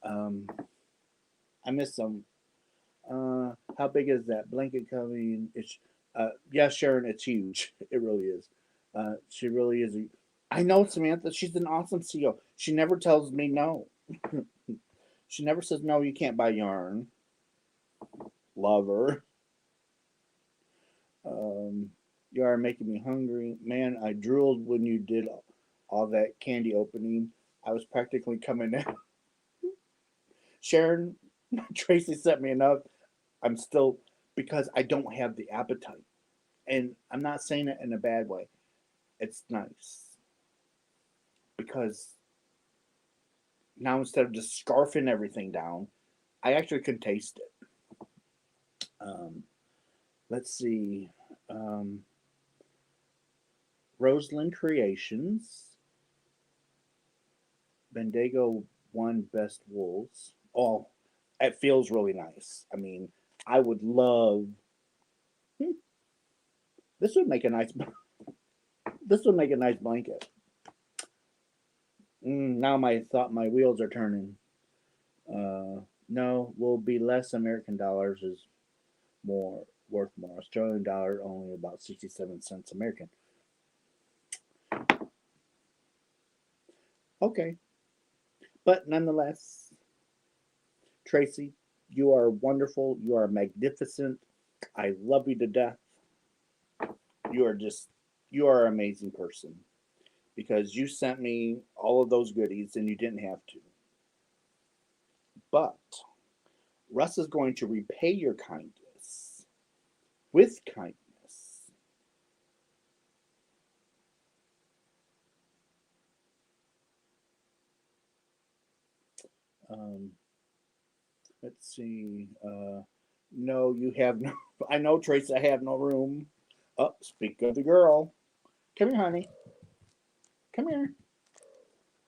Um, I missed some. How big is that blanket coming? It's yeah, Sharon, it's huge. It really is. She really is. I know Samantha. She's an awesome CEO. She never tells me no. She never says no. You can't buy yarn. Love her. Um, you are making me hungry, man. I drooled when you did all that candy opening. I was practically coming out. Sharon, Tracy set me enough. I'm still because I don't have the appetite, and I'm not saying it in a bad way. It's nice because now instead of just scarfing everything down, I actually can taste it. Um, let's see. Um, Roseland Creations, Bendigo won Best Wolves. Oh, it feels really nice. I mean, I would love. This would make a nice. This would make a nice blanket. Now my wheels are turning. No, will be less American dollars is more worth more. Australian dollar only about 67 cents American. Okay, but nonetheless, Tracy, you are wonderful. You are magnificent. I love you to death. You are just you are an amazing person because you sent me all of those goodies and you didn't have to. But Russ is going to repay your kindness with kindness. Um, let's see. No, you have no. I know, Trace. I have no room. Oh, speak of the girl. Come here, honey. Come here.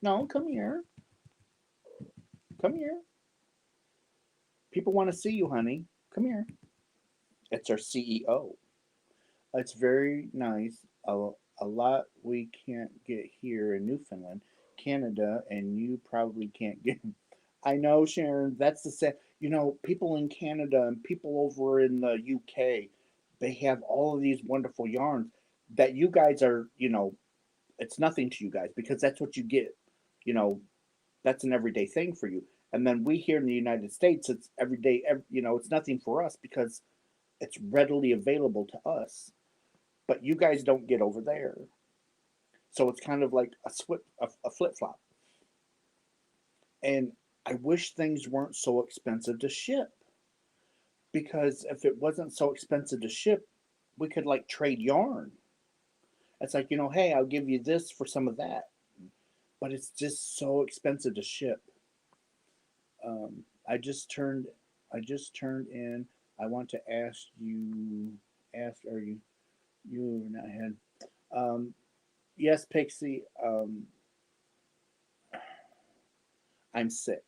No, come here. Come here. People want to see you, honey. Come here. It's our CEO. It's very nice. A lot we can't get here in Newfoundland, Canada, and you probably can't get. I know, Sharon. That's the sad. You know, people in Canada and people over in the UK, they have all of these wonderful yarns that you guys are. It's nothing to you guys because that's what you get. You know, that's an everyday thing for you. And then we here in the United States, it's everyday. It's nothing for us because it's readily available to us. But you guys don't get over there, so it's kind of like a flip flop. And I wish things weren't so expensive to ship because if it wasn't so expensive to ship, we could like trade yarn. It's like, hey, I'll give you this for some of that, but it's just so expensive to ship. I just turned, I just turned in. I want to ask you, are you not ahead? Um, yes, Pixie. I'm sick,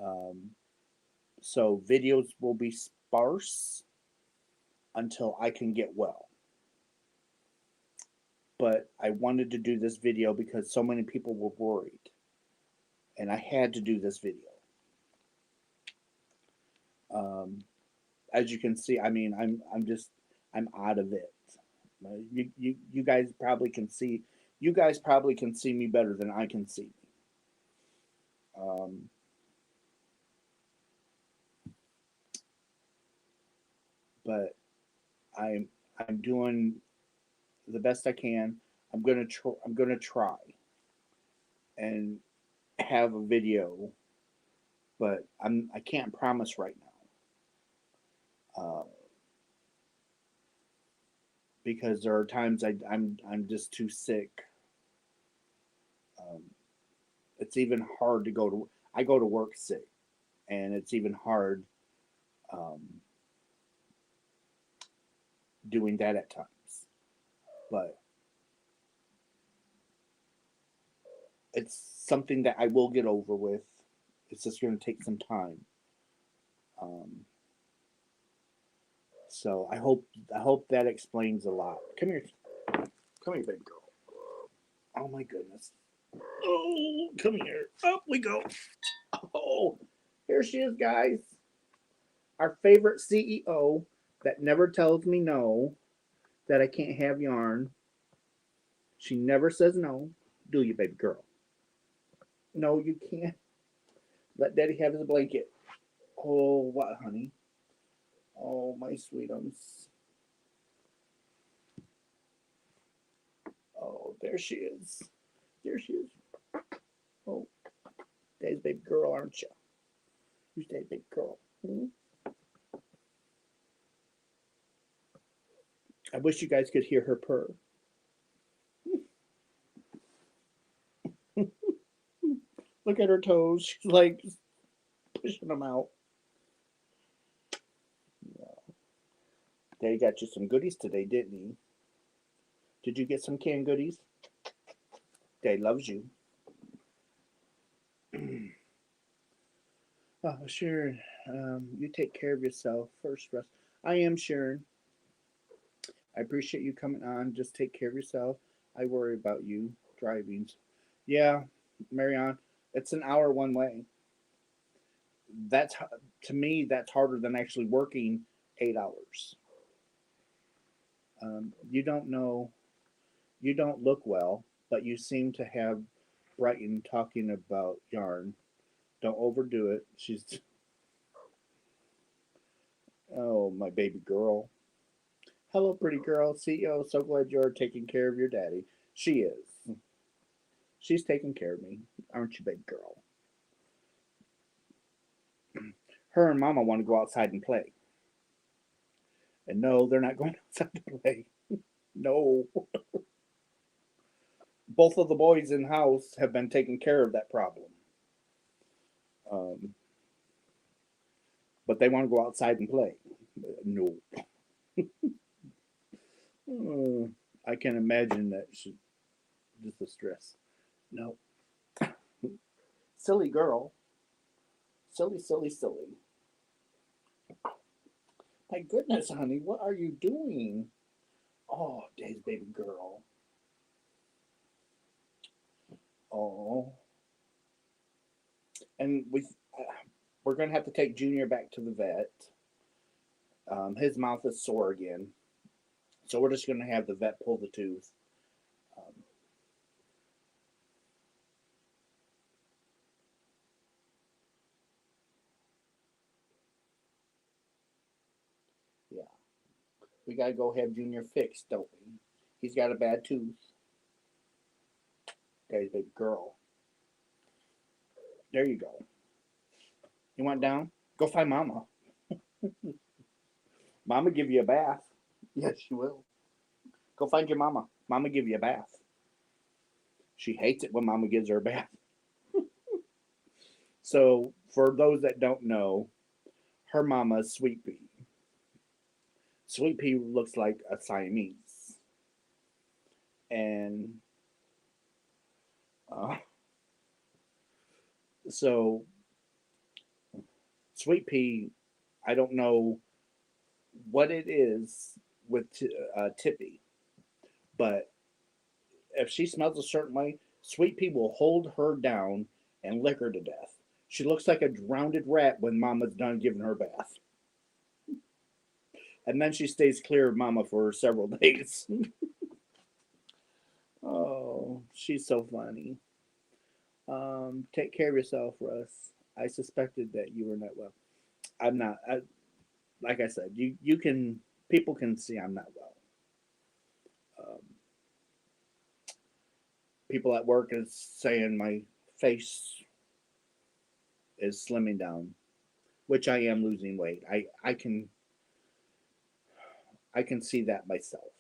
um, so videos will be sparse until I can get well. But I wanted to do this video because so many people were worried, and I had to do this video. Um, as you can see, I mean, I'm out of it. You guys probably can see. You guys probably can see me better than I can see me. Um, but I'm doing the best I can. I'm gonna try and have a video, but I can't promise right now because there are times I'm just too sick. Um, it's even hard to go to. I go to work sick, and it's even hard um, doing that at times. But it's something that I will get over with. It's just going to take some time. Um, so I hope that explains a lot. Come here, big girl. Oh my goodness. Oh, come here. Up we go. Oh, here she is, guys. Our favorite CEO that never tells me no, that I can't have yarn. She never says no. Do you, baby girl? No, you can't. Let daddy have his blanket. Oh, what, honey? Oh, my sweetums. Oh, there she is. There she is. Oh, daddy's baby girl, aren't you? Who's daddy's baby girl? Hmm? I wish you guys could hear her purr. Look at her toes. She's like pushing them out. Yeah. Daddy got you some goodies today, didn't he? Did you get some canned goodies? Daddy loves you. Oh, Sharon, you take care of yourself first, Russ. I am Sharon. I appreciate you coming on. Just take care of yourself. I worry about you driving. Yeah, Marianne, it's an hour one way. That's to me that's harder than actually working 8 hours. You don't know, you don't look well, but you seem to have Brighton talking about yarn. Don't overdo it. She's oh my baby girl. Hello, pretty girl. CEO, so glad you're taking care of your daddy. She is. She's taking care of me, aren't you, baby girl? Her and Mama want to go outside and play. And no, they're not going outside to play. No. Both of the boys in the house have been taking care of that problem. Um, but they want to go outside and play. No. I can imagine that she, just the stress. No. Silly girl. Silly, silly, silly. My goodness, honey, what are you doing? Oh, Dave's baby girl. Oh, and we're gonna have to take Junior back to the vet. His mouth is sore again, so we're just gonna have the vet pull the tooth. Um, yeah, we gotta go have Junior fixed, don't we? He's got a bad tooth. Dave's baby girl. There you go. You want down? Go find Mama. Mama give you a bath. Yes, she will. Go find your mama. Mama give you a bath. She hates it when Mama gives her a bath. So, for those that don't know, her mama is Sweet Pea. Sweet Pea looks like a Siamese. And uh, so, Sweet Pea, I don't know what it is with Tippy, but if she smells a certain way, Sweet Pea will hold her down and lick her to death. She looks like a drowned rat when Mama's done giving her a bath. And then she stays clear of Mama for several days. Oh, she's so funny. Take care of yourself, Russ. I suspected that you were not well. I'm not. Like I said, you can people can see I'm not well. Um, people at work is saying my face is slimming down, which I am losing weight. I can see that myself,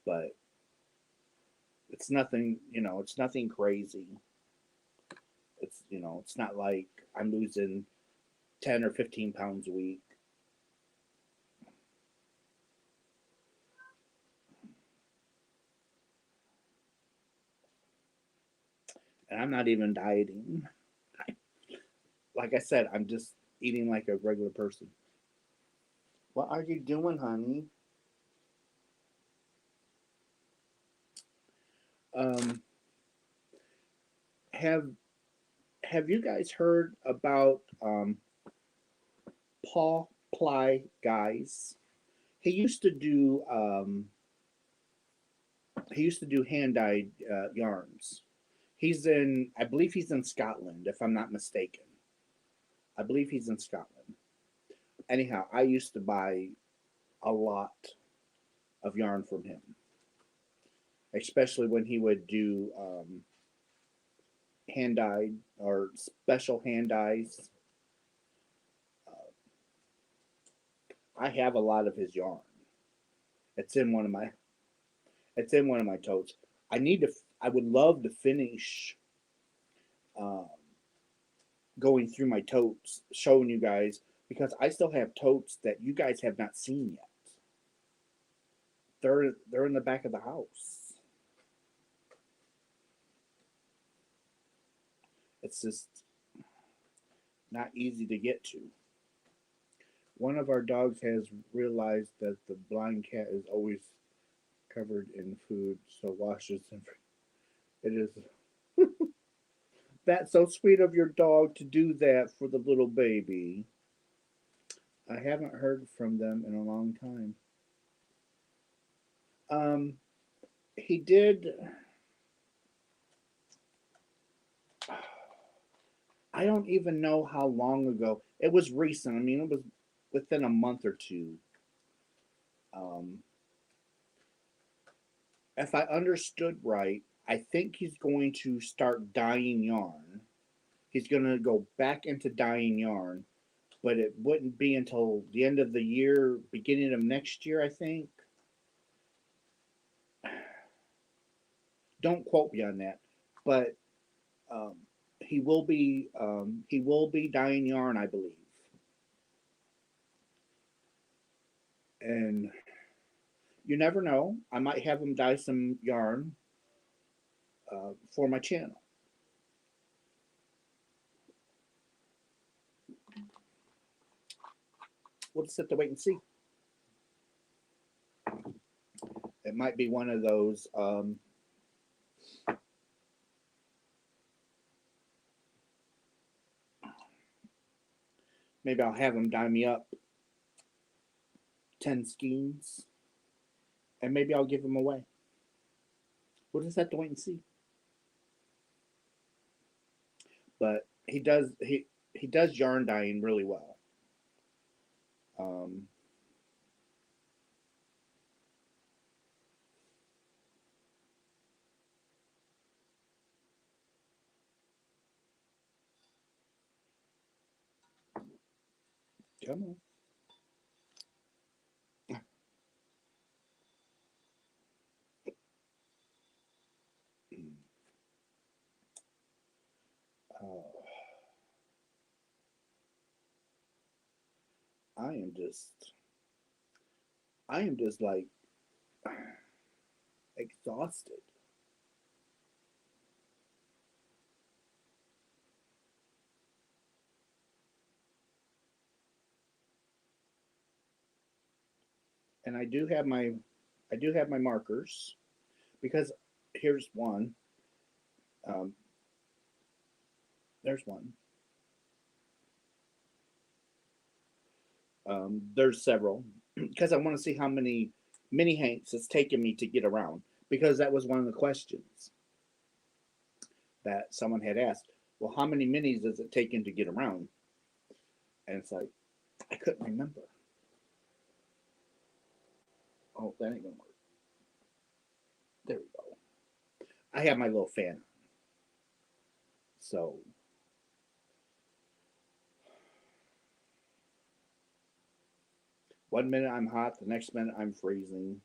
but it's nothing. It's nothing crazy. It's not like I'm losing 10 or 15 pounds a week, and I'm not even dieting. Like I said, I'm just eating like a regular person. What are you doing, honey? Um, have Have you guys heard about Paul Ply guys? He used to do hand dyed yarns. I believe he's in Scotland, if I'm not mistaken. I believe he's in Scotland. Anyhow, I used to buy a lot of yarn from him, especially when he would do hand dyed or special hand dyes. Uh, I have a lot of his yarn. It's in one of my it's in one of my totes. I need to. I would love to finish um, going through my totes, showing you guys because I still have totes that you guys have not seen yet. They're in the back of the house. It's just not easy to get to. One of our dogs has realized that the blind cat is always covered in food, so washes them. It is That's so sweet of your dog to do that for the little baby. I haven't heard from them in a long time. Um, he did. I don't even know how long ago. It was recent. I mean, it was within a month or two. Um, if I understood right, I think he's going to start dyeing yarn. He's going to go back into dyeing yarn, but it wouldn't be until the end of the year, beginning of next year, I think. Don't quote me on that, but um, he will be dyeing yarn, I believe, and you never know. I might have him dye some yarn for my channel. We'll just have to wait and see. It might be one of those. Maybe I'll have him dye me up 10 skeins, and maybe I'll give them away. We'll just have to wait and see. But he does yarn dyeing really well. Um, Come on. Oh, I am just I am just like exhausted. And I do have my markers because here's one. Um, there's one. There's several because I want to see how many mini hanks it's taken me to get around because that was one of the questions that someone had asked. Well, how many minis does it take him to get around? And it's like I couldn't remember. Oh, that ain't gonna work. There we go. I have my little fan. So one minute I'm hot, the next minute I'm freezing.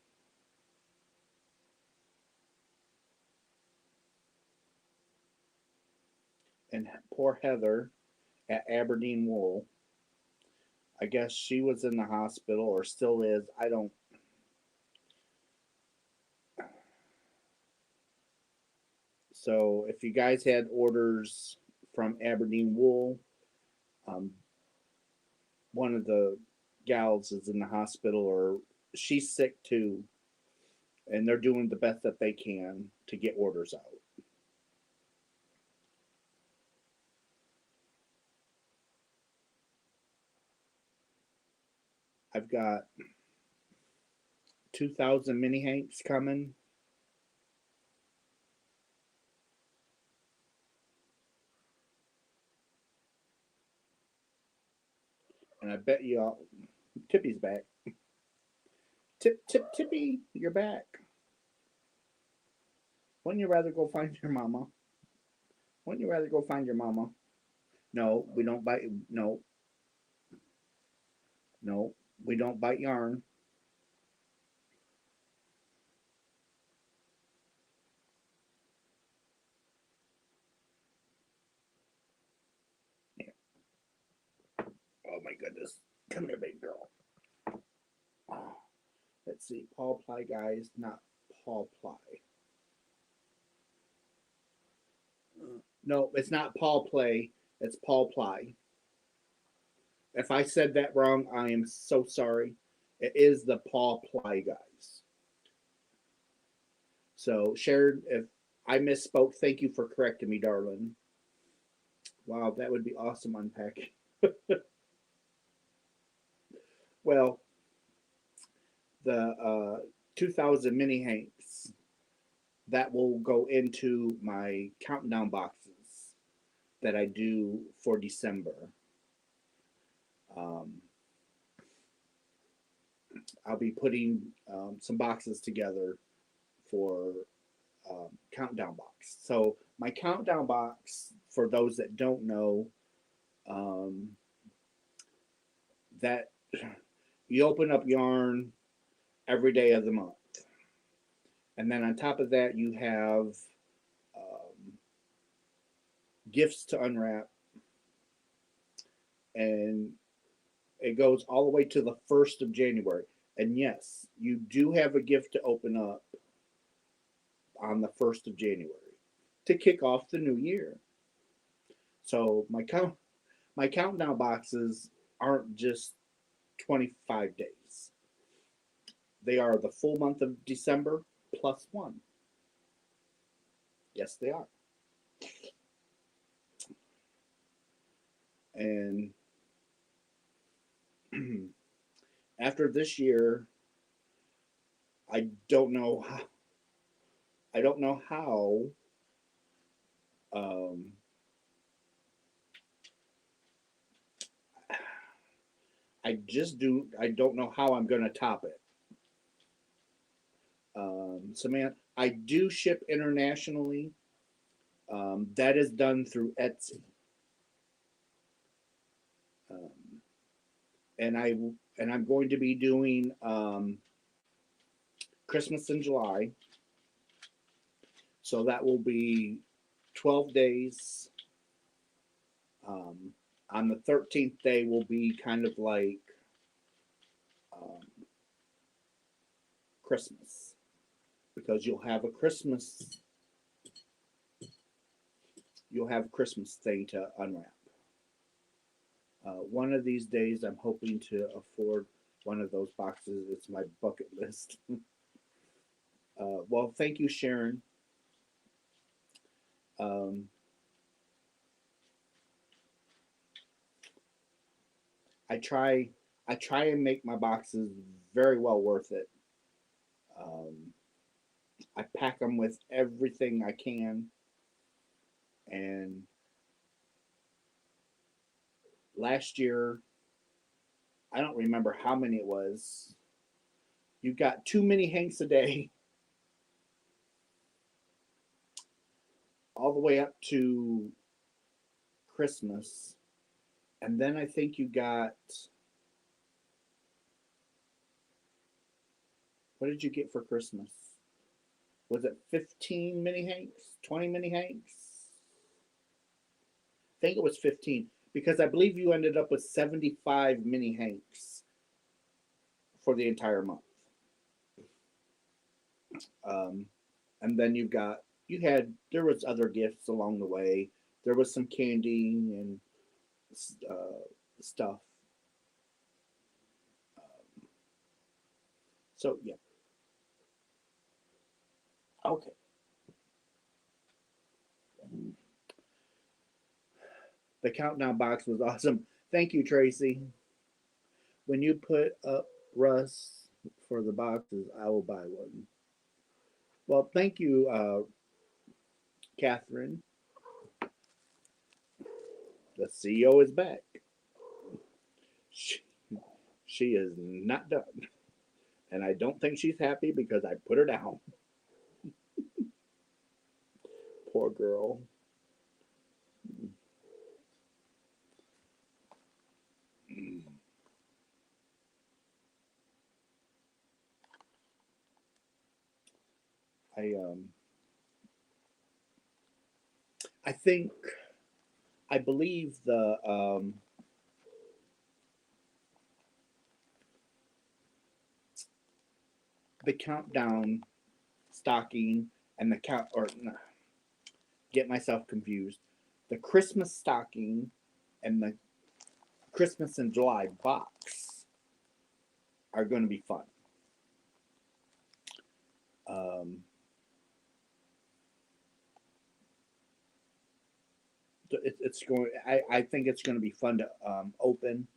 And poor Heather at Aberdeen Wool, I guess she was in the hospital or still is. I don't. So if you guys had orders from Aberdeen Wool, um, one of the gals is in the hospital or she's sick too, and they're doing the best that they can to get orders out. I've got 2,000 mini hanks coming. And I bet you all, Tippy's back. Tippy, you're back. Wouldn't you rather go find your mama? Wouldn't you rather go find your mama? No, we don't bite. No, no, we don't bite yarn. Yeah. Oh my goodness. Come here, big girl. Oh, let's see. Paul Ply, guys, not Paul Ply. No, it's not Paul Play. It's Paul Ply. If I said that wrong, I am so sorry. It is the Paul Ply guys. So, Sharon, if I misspoke, thank you for correcting me, darling. Wow, that would be awesome unpacking. Well, the 2,000 mini hanks that will go into my countdown boxes that I do for December. Um, I'll be putting some boxes together for countdown box. So my countdown box, for those that don't know, um, that you open up yarn every day of the month, and then on top of that you have um, gifts to unwrap, and it goes all the way to the 1st of January. And yes, you do have a gift to open up on the 1st of January to kick off the new year. So my countdown boxes aren't just 25 days. They are the full month of December plus one. Yes, they are. And after this year, I don't know how, I don't know how um, I don't know how I'm going to top it. Samantha, I do ship internationally. That is done through Etsy. Um, and I'm going to be doing Christmas in July. So that will be 12 days. Um, on the 13th day will be kind of like um, Christmas, because you'll have a Christmas thing to unwrap. One of these days, I'm hoping to afford one of those boxes. It's my bucket list. Well, thank you, Sharon. Um, I try I try and make my boxes very well worth it. Um, I pack them with everything I can, and last year I don't remember how many it was. You got too many hanks a day. all the way up to Christmas, and then I think you got, what did you get for Christmas? Was it 15 mini hanks? 20 mini hanks? I think it was 15 because I believe you ended up with 75 mini hanks for the entire month. Um, and then there was other gifts along the way. There was some candy and stuff. So yeah, okay. The countdown box was awesome. Thank you, Tracy. When you put up Russ for the boxes, I will buy one. Well, thank you, Catherine. The CEO is back. She, she is not done. And I don't think she's happy because I put her down. Poor girl. I um I think I believe the countdown stocking and the count or no, get myself confused. The Christmas stocking and the Christmas in July box are going to be fun. Um, it's going. I think it's going to be fun to open.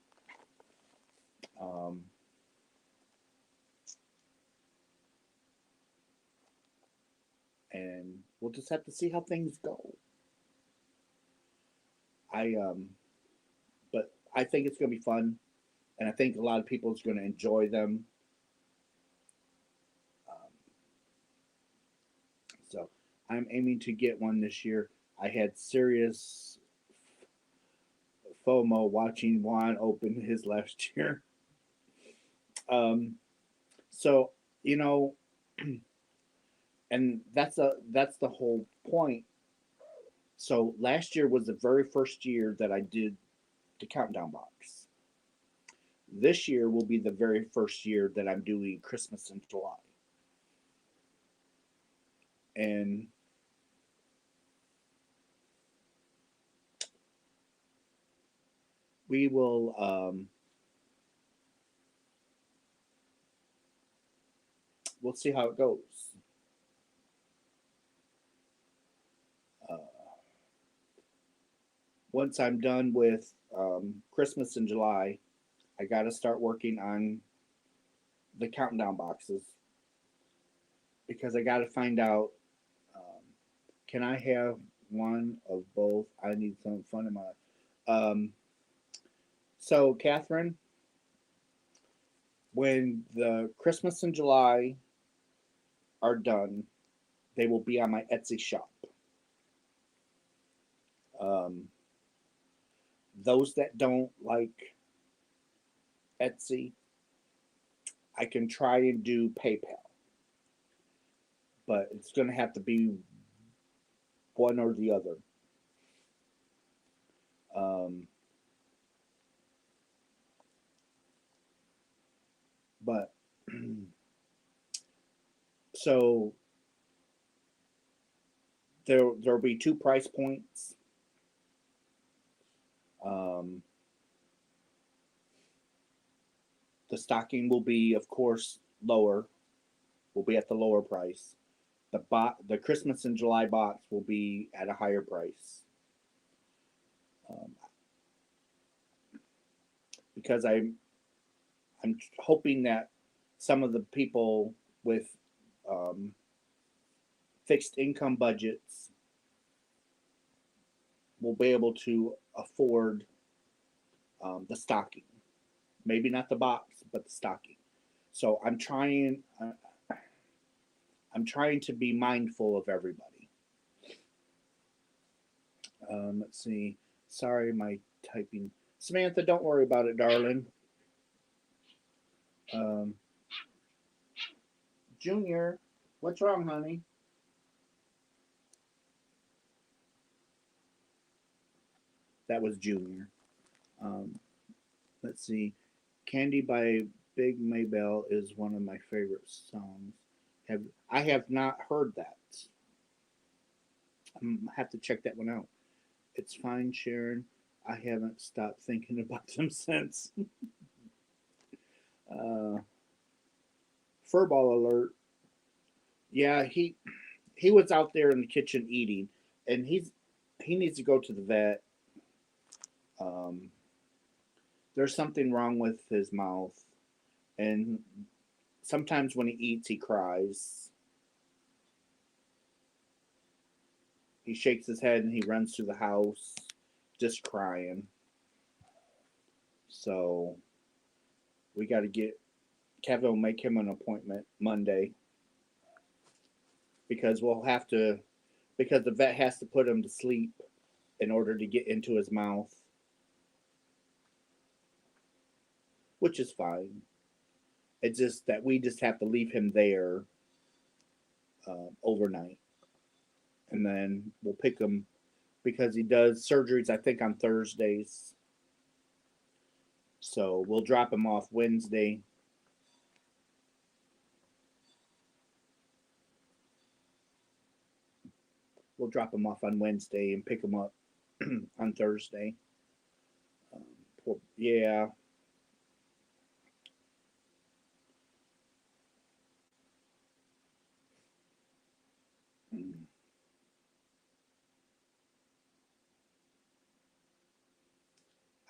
Um, and we'll just have to see how things go. I but I think it's going to be fun, and I think a lot of people is going to enjoy them. Um, so I'm aiming to get one this year. I had serious FOMO watching Juan open his last year. Um, so you know, and that's the whole point. So last year was the very first year that I did the countdown box. This year will be the very first year that I'm doing Christmas in July. And we will we'll see how it goes. Uh, Once I'm done with Christmas in July, I got to start working on the countdown boxes because I got to find out, um, can I have one of both? I need some fun in my life. So, Catherine, when the Christmas in July are done, they will be on my Etsy shop. Um, those that don't like Etsy, I can try and do PayPal, but it's going to have to be one or the other. Um, but so there'll be two price points. Um, the stocking will be, of course, lower. Will be at the lower price. The Christmas in July box will be at a higher price. Um, because I'm hoping that some of the people with um, fixed income budgets will be able to afford the stocking. Maybe not the box, but the stocking. So I'm trying to be mindful of everybody. Let's see. Sorry, my typing. Samantha, don't worry about it, darling. Um, Junior, what's wrong, honey? That was Junior. Um, let's see. Candy by Big Maybell is one of my favorite songs. Have I have not heard that. Have to check that one out. It's fine, Sharon. I haven't stopped thinking about them since. uh, Furball alert. Yeah, he was out there in the kitchen eating, and he needs to go to the vet. Um, there's something wrong with his mouth, and sometimes when he eats, he cries. He shakes his head and he runs through the house, just crying. So we got to get Kevin will make him an appointment Monday because we'll have to because the vet has to put him to sleep in order to get into his mouth, which is fine. It's just that we just have to leave him there overnight, and then we'll pick him because he does surgeries. I think on Thursdays, so we'll drop him off Wednesday. We'll drop him off on Wednesday and pick him up on Thursday. Yeah,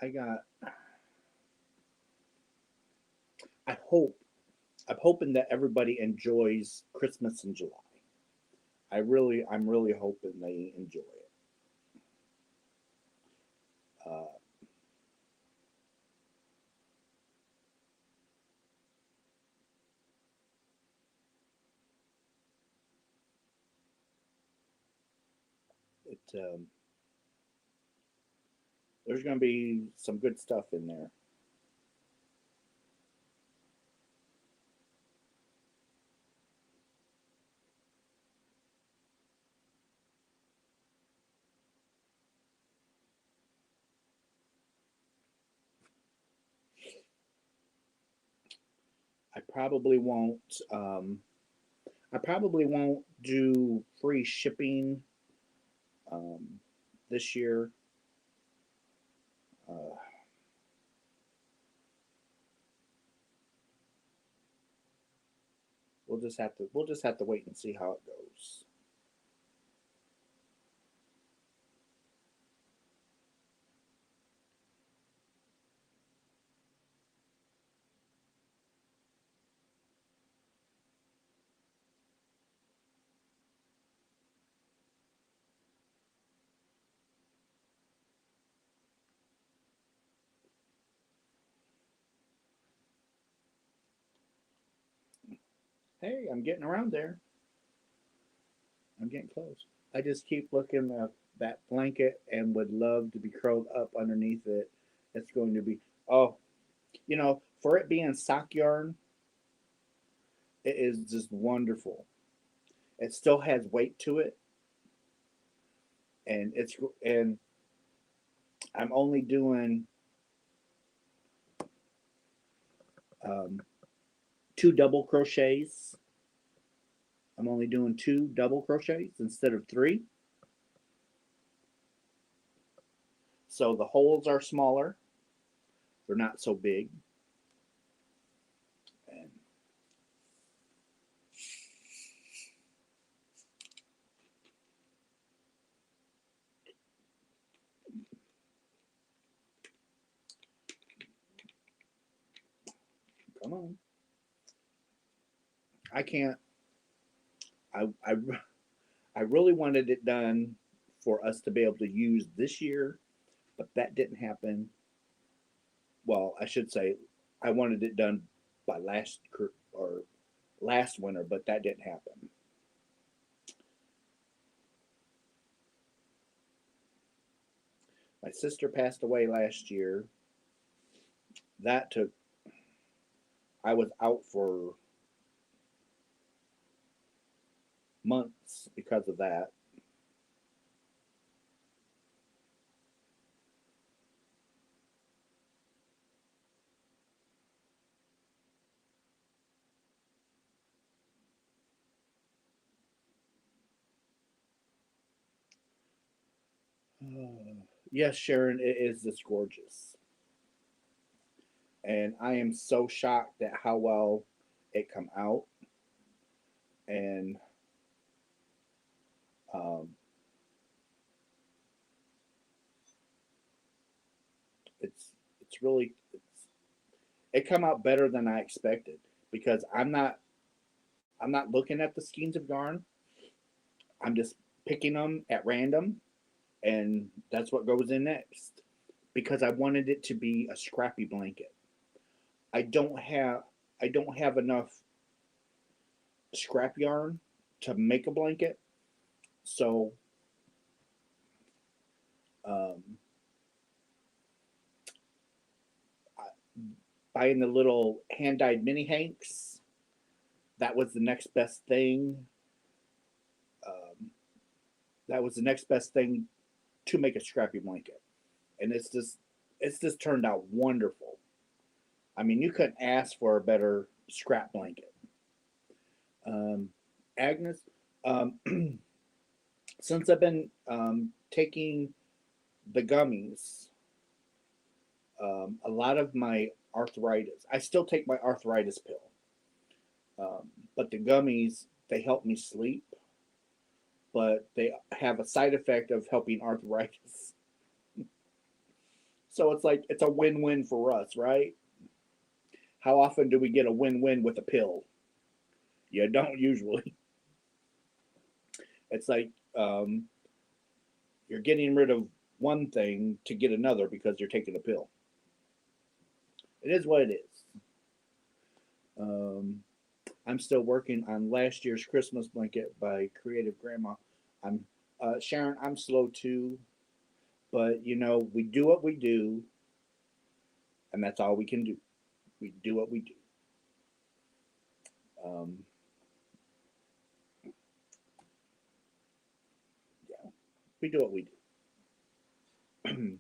I got. I hope. I'm hoping that everybody enjoys Christmas in July. I'm really hoping they enjoy it. Uh, it there's going to be some good stuff in there. I probably won't. I probably won't do free shipping um, this year. Uh, we'll just have to wait and see how it goes. Hey, I'm getting around there. I'm getting close. I just keep looking at that blanket and would love to be curled up underneath it. It's going to be oh, for it being sock yarn, it is just wonderful. It still has weight to it, and I'm only doing um, two double crochets. I'm only doing two double crochets instead of three, so the holes are smaller. They're not so big. And come on, I can't. I I I really wanted it done for us to be able to use this year, but that didn't happen. Well, I should say I wanted it done by or last winter, but that didn't happen. My sister passed away last year. That took, I was out for months because of that. Yes, Sharon, it is this gorgeous. And I am so shocked at how well it come out. And um, it's it's really it come out better than I expected because I'm not looking at the skeins of yarn. I'm just picking them at random, and that's what goes in next because I wanted it to be a scrappy blanket. I don't have I don't have enough scrap yarn to make a blanket, so um, buying the little hand dyed mini hanks, that was the next best thing. Um, that was the next best thing to make a scrappy blanket, and it's just turned out wonderful. I mean, you couldn't ask for a better scrap blanket. Um, Agnes, um, since I've been taking the gummies, a lot of my arthritis, I still take my arthritis pill, but the gummies, they help me sleep, but they have a side effect of helping arthritis. So it's like, it's a win win for us, right? How often do we get a win win with a pill? You don't usually. It's like um, you're getting rid of one thing to get another because you're taking a pill. It is what it is. Um, I'm still working on last year's Christmas blanket by Creative Grandma. I'm Sharon. I'm slow too, but you know we do what we do, and that's all we can do. We do what we do. Um, yeah, we do what we do,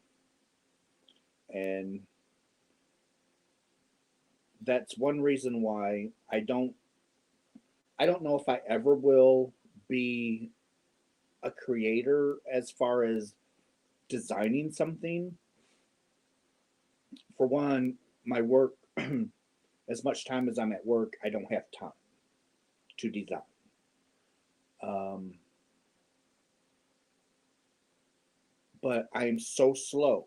and that's one reason why I don't know if I ever will be a creator as far as designing something. For one, my work, as much time as I'm at work, I don't have time to design. Um, but I am so slow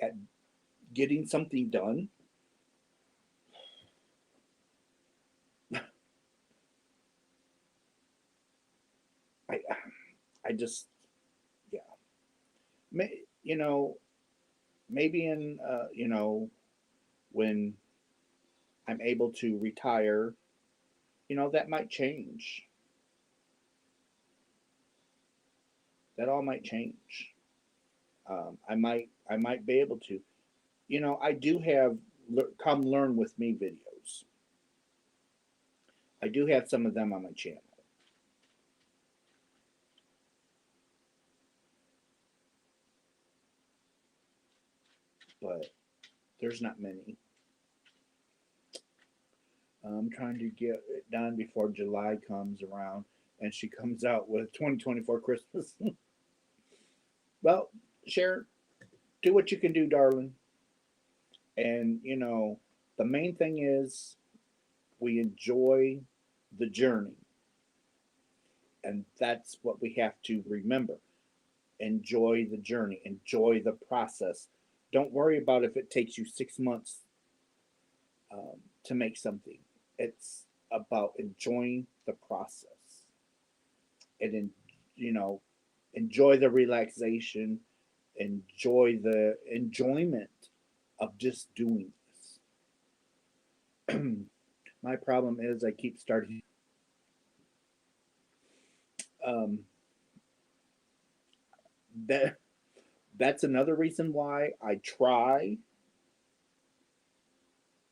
at getting something done. I, I just, yeah, you know, maybe in, when I'm able to retire, that might change. That all might change. I might be able to. I do have come learn with me videos. I do have some of them on my channel, but there's not many. I'm trying to get it done before July comes around and she comes out with 2024 Christmas. Well, share, do what you can do, darling. And, the main thing is we enjoy the journey. And that's what we have to remember. Enjoy the journey, enjoy the process. Don't worry about if it takes you 6 months to make something. It's about enjoying the process and, you know, enjoy the relaxation, enjoy the enjoyment of just doing this. My problem is I keep starting. Um, that That's another reason why I try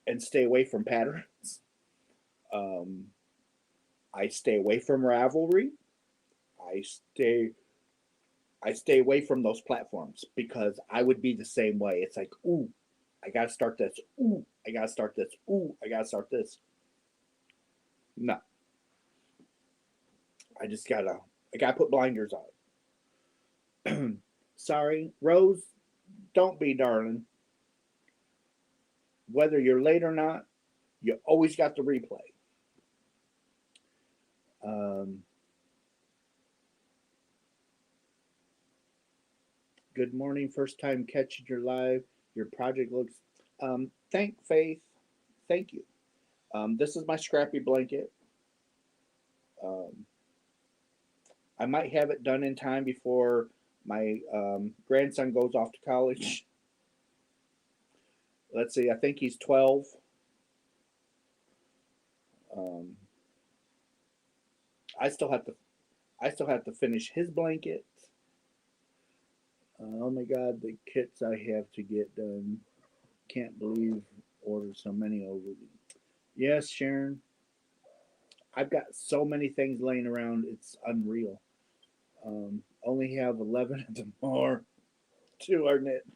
and stay away from patterns. Um, I stay away from Ravelry. I stay I stay away from those platforms because I would be the same way. It's like, ooh, I gotta start this. Ooh, I gotta start this. Ooh, I gotta start this. No, I gotta put blinders on. Sorry, Rose, don't be, darling. Whether you're late or not, you always got the replay. Um, Good morning, first time catching your live. Your project looks. Thank Faith. Thank you. This is my Scrappy blanket. Um, I might have it done in time before my grandson goes off to college. Let's see. I think he's 12. Um, I still have to. I still have to finish his blanket. Oh my God, the kits I have to get done. Can't believe ordered so many over. Yes, Sharon. I've got so many things laying around. It's unreal. Only have 11 of them more. Two are knit.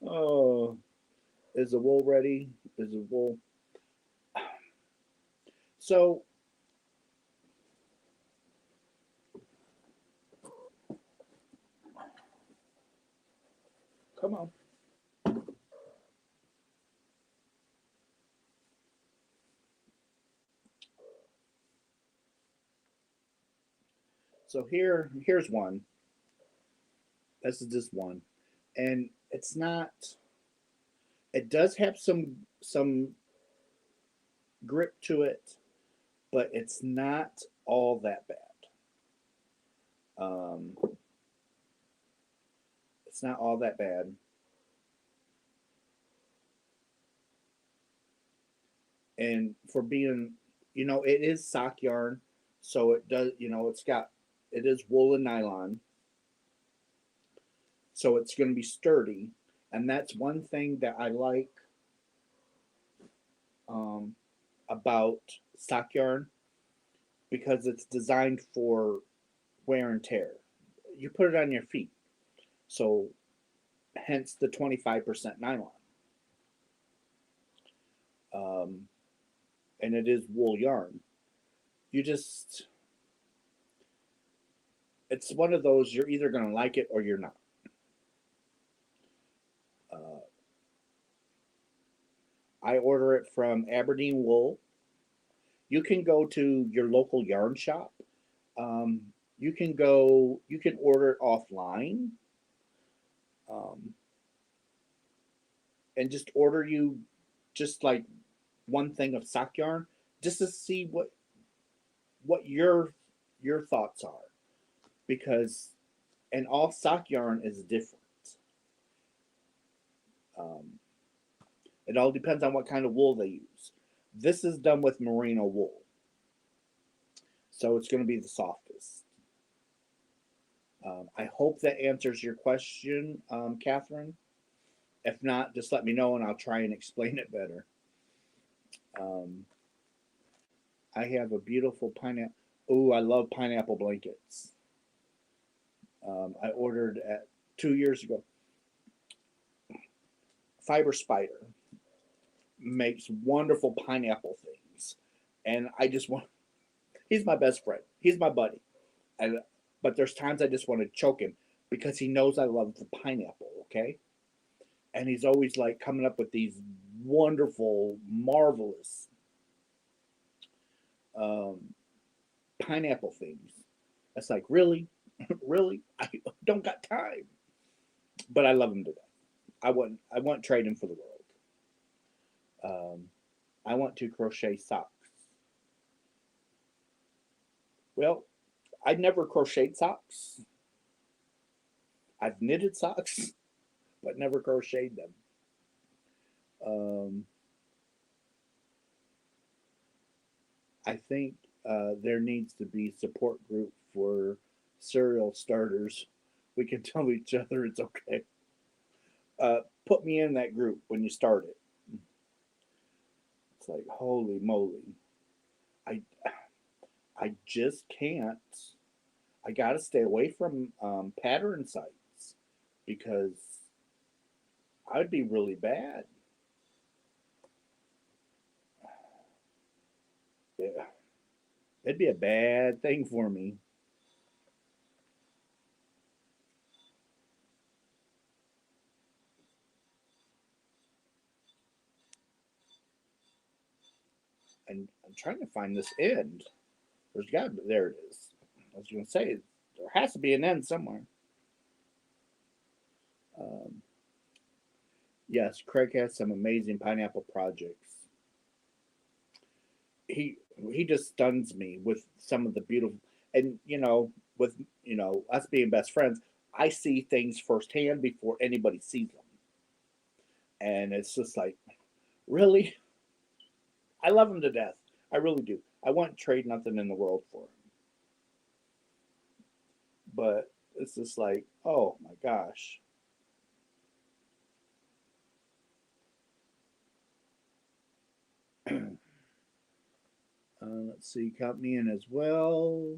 Oh, is the wool ready? Is the wool? So come on. So here's one. This is just one, and it's not. It does have some grip to it, but it's not all that bad. Um, it's not all that bad, and for being, it is sock yarn, so it does. It is wool and nylon, so it's going to be sturdy, and that's one thing that I like um, about sock yarn because it's designed for wear and tear. You put it on your feet, so hence the 25% nylon. Um, and it is wool yarn. You just, it's one of those you're either going to like it or you're not. Uh, I order it from Aberdeen Wool. You can go to your local yarn shop. You can order it offline, um, and just order you just like one thing of sock yarn, just to see what your thoughts are, because and all sock yarn is different. Um, it all depends on what kind of wool they use. This is done with merino wool, so it's going to be the softest. I hope that answers your question, Catherine. If not, just let me know and I'll try and explain it better. Um, I have a beautiful pineapple. Oh, I love pineapple blankets. I ordered at 2 years ago. Fiber Spider makes wonderful pineapple things, and I just want. He's my best friend. He's my buddy, and but there's times I just want to choke him because he knows I love the pineapple. Okay, and he's always like coming up with these wonderful, marvelous um, pineapple things. It's like really, really, I don't got time, but I love him to death. I want trade him for the world. I want to crochet socks. Well, I never crocheted socks. I've knitted socks, but never crocheted them. Um, I think there needs to be support group for serial starters We can tell each other it's okay. Uh, Put me in that group when you start it. It's like holy moly. I I just can't. I got to stay away from pattern sites because I'd be really bad. Yeah, it'd be a bad thing for me. And I'm trying to find this end. There's got to be, there it is. I was going to say, there has to be an end somewhere. Um, yes, Craig has some amazing pineapple projects. He he just stuns me with some of the beautiful, and with us being best friends, I see things firsthand before anybody sees them, and it's just like, really, I love him to death. I really do. I wouldn't trade nothing in the world for him, but it's just like, oh my gosh. Let's see, count me in as well.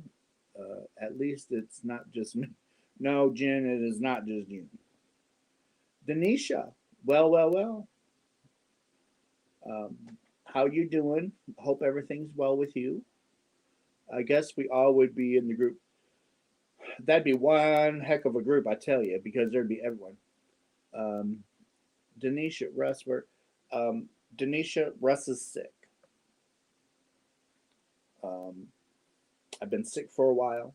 At least it's not just me. No, Jen, it is not just you. Denisha, well, well, well. Um, how you doing? Hope everything's well with you. I guess we all would be in the group. That'd be one heck of a group, I tell you, because there'd be everyone. Um, Denisha, Russ, um, Denisha, Russ is sick. Um, I've been sick for a while,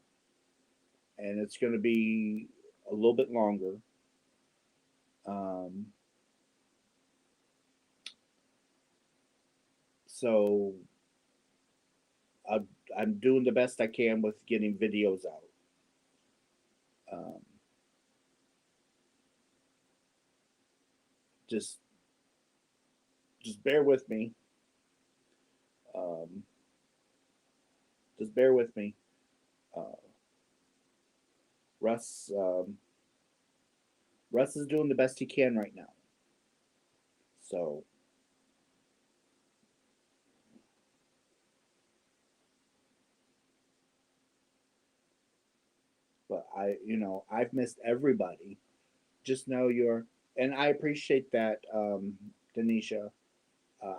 and it's going to be a little bit longer. Um, so I, I'm doing the best I can with getting videos out. Um, just just bear with me. Um, just bear with me. Uh, Russ Russ is doing the best he can right now. So, but I've missed everybody. Just know you're, and I appreciate that, Denisha.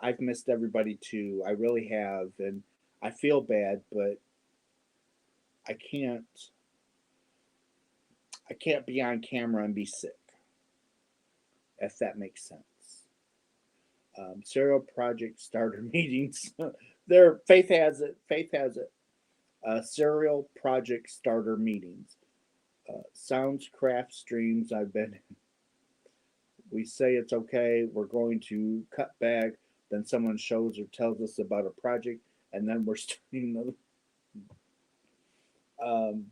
I've missed everybody too. I really have, and I feel bad, but I can't. I can't be on camera and be sick. If that makes sense. Serial project starter meetings. There, Faith has it. Faith has it. Serial project starter meetings. Sounds craft streams. I've been. We say it's okay. We're going to cut back. Then someone shows or tells us about a project, and then we're starting another. Um,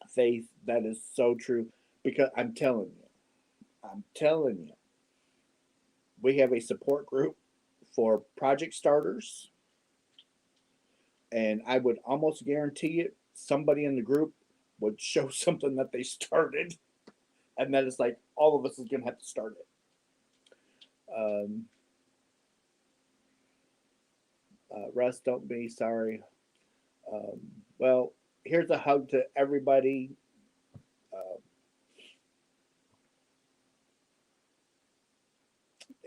Faith, that is so true. Because I'm telling you, we have a support group for project starters, and I would almost guarantee it. Somebody in the group would show something that they started, and then it's like all of us is gonna have to start it. Um, Russ, don't be sorry. Um, well, here's a hug to everybody. Uh,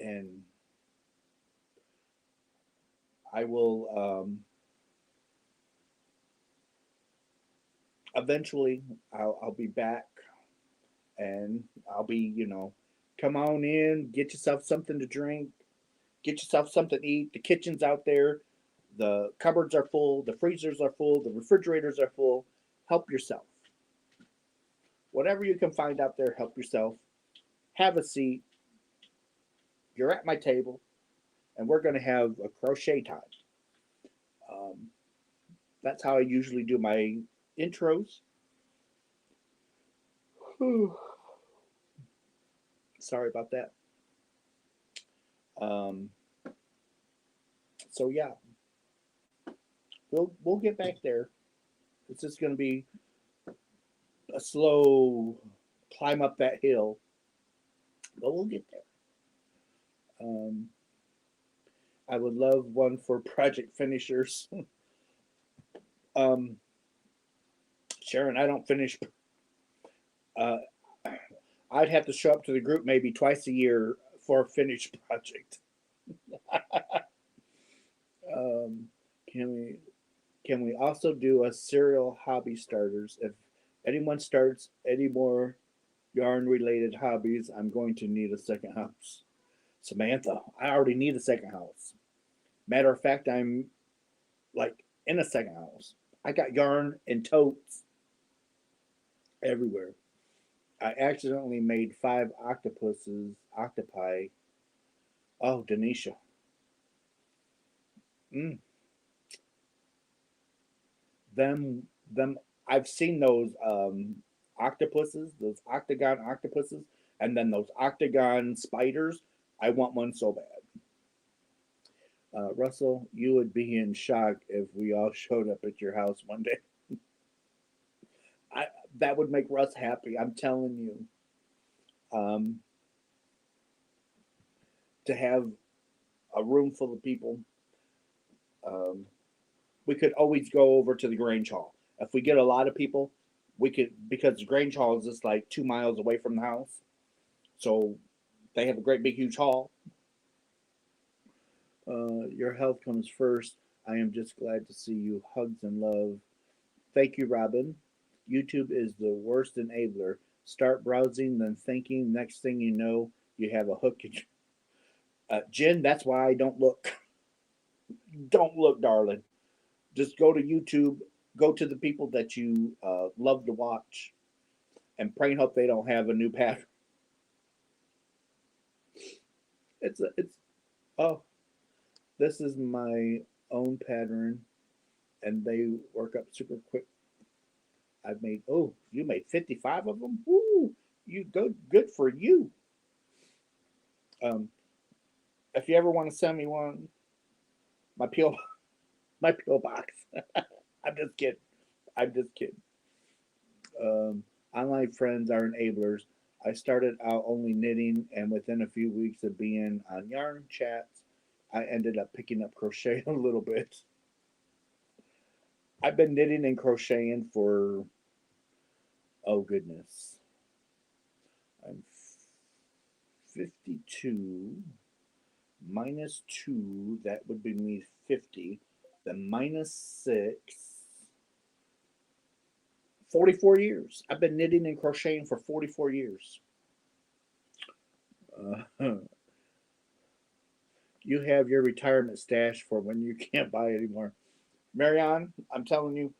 and I will eventually. I'll be back, and I'll be come on in, get yourself something to drink, get yourself something to eat. The kitchen's out there, the cupboards are full, the freezers are full, the refrigerators are full. Help yourself. Whatever you can find out there, help yourself. Have a seat. You're at my table, and we're going to have a crochet time. Um, that's how I usually do my intros. Sorry about that. Um, so yeah, we'll get back there. It's just going to be a a slow climb up that hill, but we'll get there. Um, I would love one for project finishers. um, Sharon, I don't finish. Uh, I'd have to show up to the group maybe twice a year for a finished project. Um, can we also do a serial hobby starters? If anyone starts any more yarn related hobbies, I'm going to need a second house. Samantha, I already need a second house. Matter of fact, I'm like in a second house. I got yarn and totes everywhere. I accidentally made 5 octopi. Oh, Denisha. Mm, them. I've seen those octopuses, those octagon octopuses, and then those octagon spiders. I want one so bad. Russell, you would be in shock if we all showed up at your house one day. I That would make Russ happy. I'm telling you. Um, to have a room full of people, um, we could always go over to the Grange Hall. If we get a lot of people, we could, because the Grange Hall is just like 2 miles away from the house. So they have a great big huge hall. Your health comes first. I am just glad to see you. Hugs and love. Thank you, Robin. YouTube is the worst enabler. Start browsing, then thinking. Next thing you know, you have a hook. Jen, that's why I don't look. Don't look, darling. Just go to YouTube. Go to the people that you love to watch, and pray and hope they don't have a new pattern. It's oh, this is my own pattern, and they work up super quick. I've made, oh, you made 55 of them. Woo, you good for you. Um, if you ever want to send me one, my peel my peel box. I'm just kidding. I'm just kidding. Um, Online friends are enablers. I started out only knitting, and within a few weeks of being on yarn chats, I ended up picking up crochet a little bit. I've been knitting and crocheting for, oh goodness, I'm 52 minus 2, that would be me 50. Then minus 6, 44 years. I've been knitting and crocheting for 44 years. Uh, you have your retirement stash for when you can't buy anymore. Marianne, I'm telling you,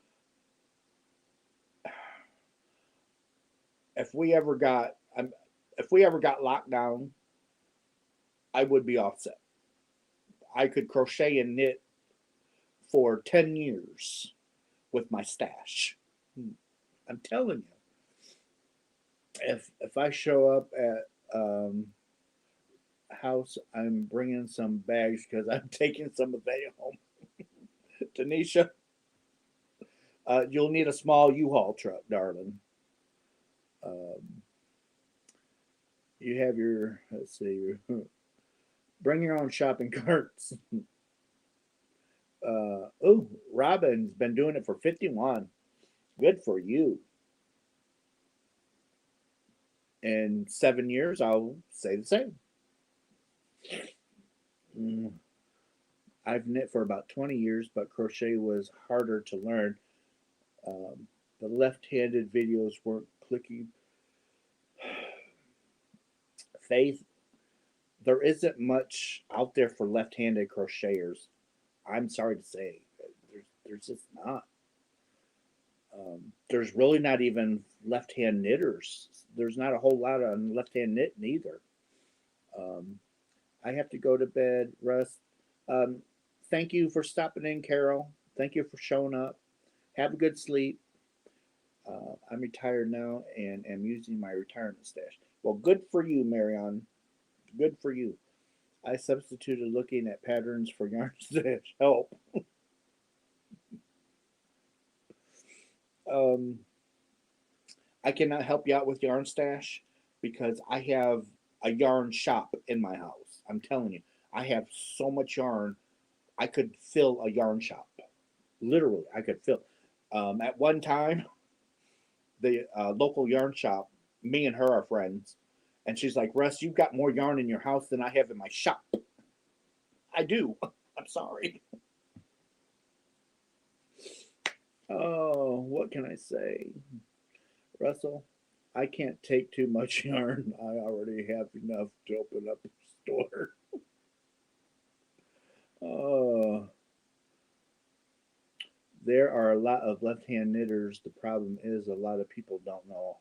if we ever got, if we ever got locked down, I would be offset. I could crochet and knit for 10 years with my stash. I'm telling you, if I show up at house, I'm bringing some bags because I'm taking some of that home. Tanisha, you'll need a small U-Haul truck, darling. Um, you have your, let's see, bring your own shopping carts. Oh, Robin's been doing it for 51. Good for you. In 7 years, I'll say the same. Mm, I've knit for about 20 years, but crochet was harder to learn. Um, the left-handed videos weren't clicking. Faith, there isn't much out there for left-handed crocheters. I'm sorry to say, there's just not. There's really not even left-hand knitters. There's not a whole lot on left-hand knitting either. Um, I have to go to bed, Russ. Um, Thank you for stopping in, Carol. Thank you for showing up. Have a good sleep. I'm retired now and am using my retirement stash. Well, good for you, Marion. Good for you. I substituted looking at patterns for yarn stash. Help. Um, I cannot help you out with yarn stash because I have a yarn shop in my house. I'm telling you, I have so much yarn. I could fill a yarn shop. Literally, I could fill. At one time, the local yarn shop, me and her are friends, and she's like, "Russ, you've got more yarn in your house than I have in my shop." I do. I'm sorry. Oh, what can I say? Russell, I can't take too much yarn. I already have enough to open up a store. Oh, there are a lot of left-hand knitters. The problem is a lot of people don't know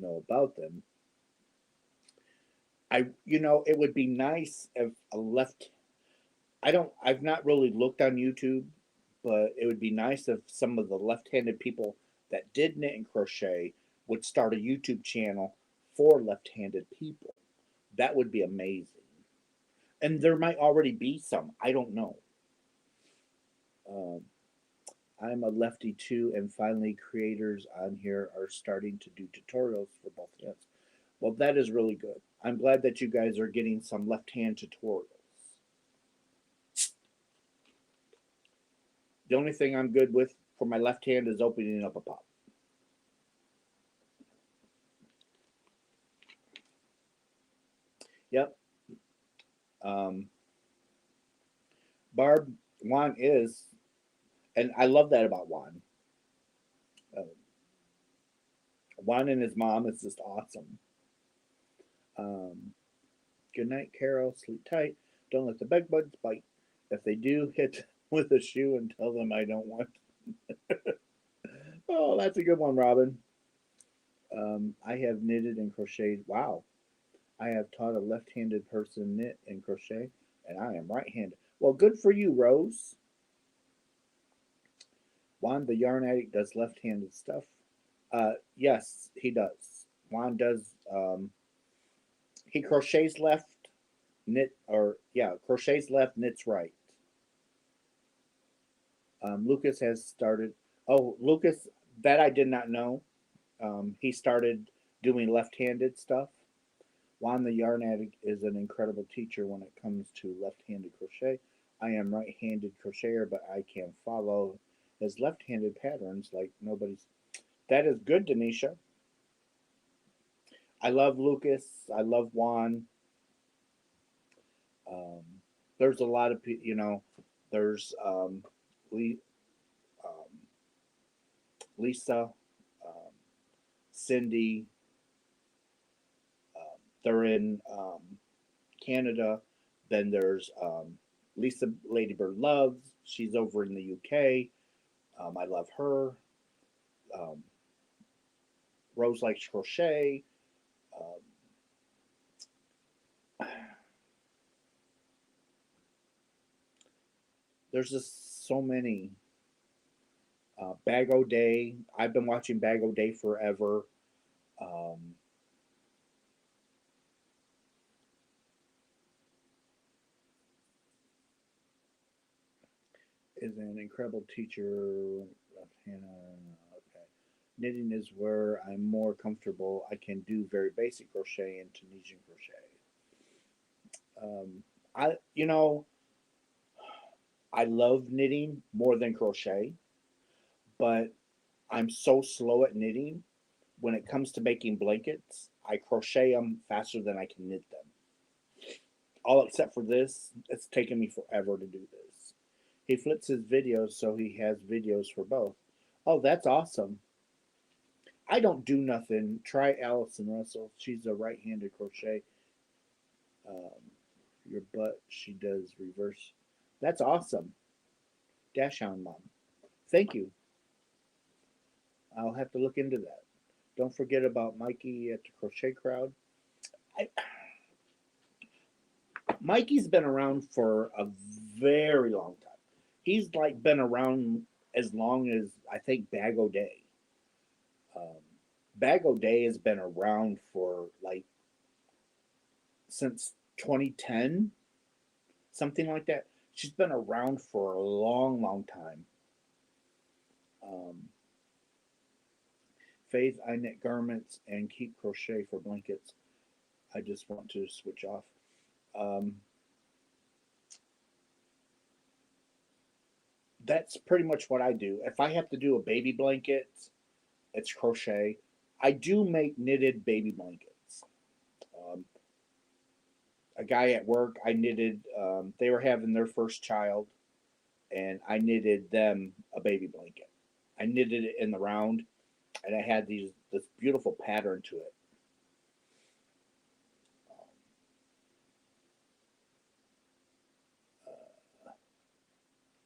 about them. It would be nice if a left. I've not really looked on YouTube, but it would be nice if some of the left-handed people that did knit and crochet would start a YouTube channel for left-handed people. That would be amazing. And there might already be some. I don't know. Um, I'm a lefty too, and finally, creators on here are starting to do tutorials for both hands. Well, that is really good. I'm glad that you guys are getting some left hand tutorials. The only thing I'm good with for my left hand is opening up a pop. Yep. Um, Barb, Juan is, and I love that about Juan. Uh, Juan and his mom is just awesome. Um, Good night, Carol. Sleep tight. Don't let the bed bugs bite. If they do, hit with a shoe and tell them I don't want. Oh, that's a good one, Robin. I have knitted and crocheted. Wow. I have taught a left handed person knit and crochet, and I am right handed. Well, good for you, Rose. Juan, the yarn addict, does left handed stuff. Yes, he does. Juan does. He crochets left, crochets left, knits right. Lucas has started. Oh, Lucas, that I did not know. He started doing left-handed stuff. Juan the Yarn Addict is an incredible teacher when it comes to left-handed crochet. I am right-handed crocheter, but I can follow his left-handed patterns like nobody's. That is good, Denisha. I love Lucas. I love Juan. Um, there's a lot of people. There's Lee, um, Lisa, um, Cindy. They're in Canada. Then there's Lisa Ladybird Loves. She's over in the UK. I love her. Um, Rose likes crochet. Um, there's just so many. Bag O Day. I've been watching Bag O Day forever. Um, is an incredible teacher. Hannah. Okay. Knitting is where I'm more comfortable. I can do very basic crochet and Tunisian crochet. I you know I love knitting more than crochet, but I'm so slow at knitting. When it comes to making blankets, I crochet them faster than I can knit them. All except for this, it's taken me forever to do this. He flips his videos so he has videos for both. Oh, that's awesome. I don't do nothing. Try Allison Russell. She's a right-handed crochet. Um, your butt, she does reverse. That's awesome. Dash Hound Mom. Thank you. I'll have to look into that. Don't forget about Mikey at the Crochet Crowd. I, Mikey's been around for a very long time. He's like been around as long as I think Bag O Day. Um, Bag O Day has been around for like since 2010, something like that. She's been around for a long, long time. Um, Faith, I knit garments and keep crochet for blankets. I just want to switch off. Um, that's pretty much what I do. If I have to do a baby blanket, it's crochet. I do make knitted baby blankets. Um, a guy at work, I knitted. They were having their first child, and I knitted them a baby blanket. I knitted it in the round, and I had this beautiful pattern to it.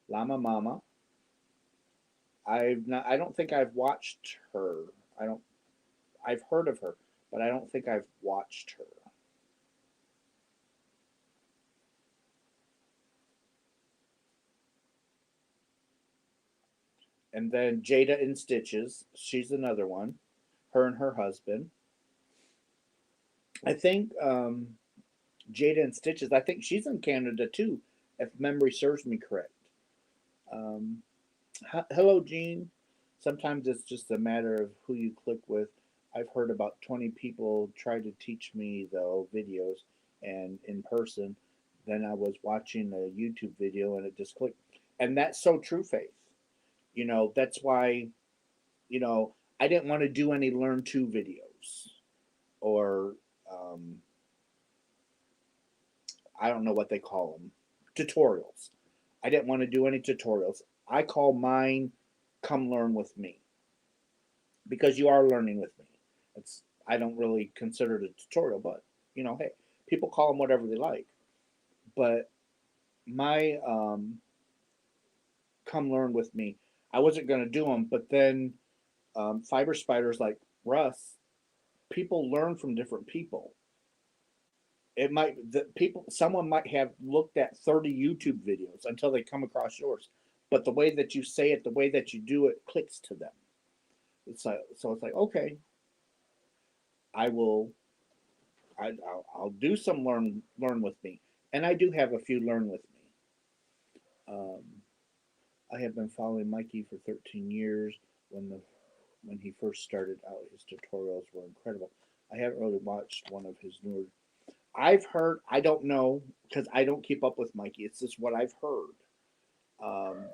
Llama Mama. I've not. I don't think I've watched her. I don't. I've heard of her, but I don't think I've watched her. And then Jada in Stitches. She's another one. Her and her husband. I think Jada in Stitches. I think she's in Canada too, if memory serves me correct. Um, Hello, Gene. Sometimes it's just a matter of who you click with. I've heard about 20 people try to teach me the videos and in person. Then I was watching a YouTube video and it just clicked. And that's so true, Faith. That's why, you know, I didn't want to do any learn to videos or um, I don't know what they call them, tutorials. I didn't want to do any tutorials. I call mine come learn with me because you are learning with me. It's I don't really consider it a tutorial, but hey, people call them whatever they like. But my come learn with me, I wasn't going to do them, but then fiber spiders like Russ, people learn from different people. It might the people someone might have looked at 30 YouTube videos until they come across yours, but the way that you say it, the way that you do it, clicks to them. It's like okay, I will I'll do some learn with me, and I do have a few learn with me. Um, I have been following Mikey for 13 years. When he first started out, his tutorials were incredible. I haven't really watched one of his newer. I've heard. I don't know because I don't keep up with Mikey. It's just what I've heard. Um,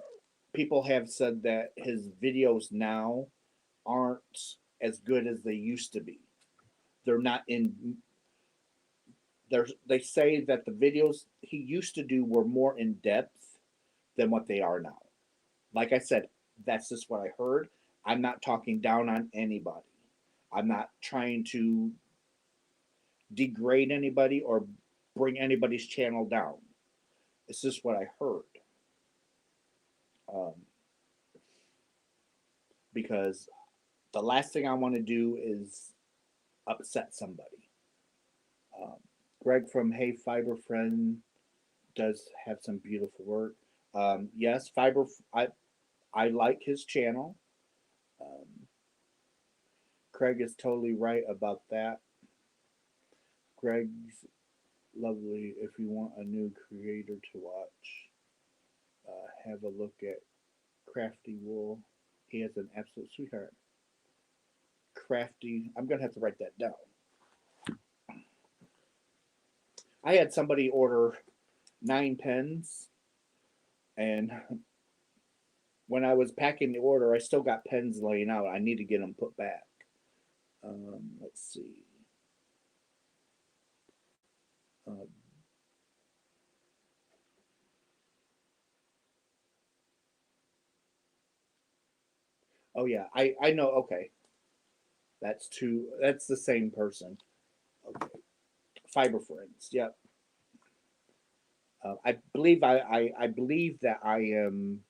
People have said that his videos now aren't as good as they used to be. They're not in they say that the videos he used to do were more in depth than what they are now. Like I said, that's just what I heard. I'm not talking down on anybody. I'm not trying to degrade anybody or bring anybody's channel down. It's just what I heard. Um, because the last thing I want to do is upset somebody. Um, Greg from Hey Fiber Friend does have some beautiful work. Yes, Fiber. I like his channel. Um, Craig is totally right about that. Greg's lovely. If you want a new creator to watch, have a look at Crafty Wool. He has an absolute sweetheart. Crafty. I'm gonna have to write that down. I had somebody order 9 pens, and when I was packing the order, I still got pens laying out. I need to get them put back. Let's see. Uh, oh yeah, I know. Okay, that's two. That's the same person. Okay, Fiber Friends. Yep. I believe that I am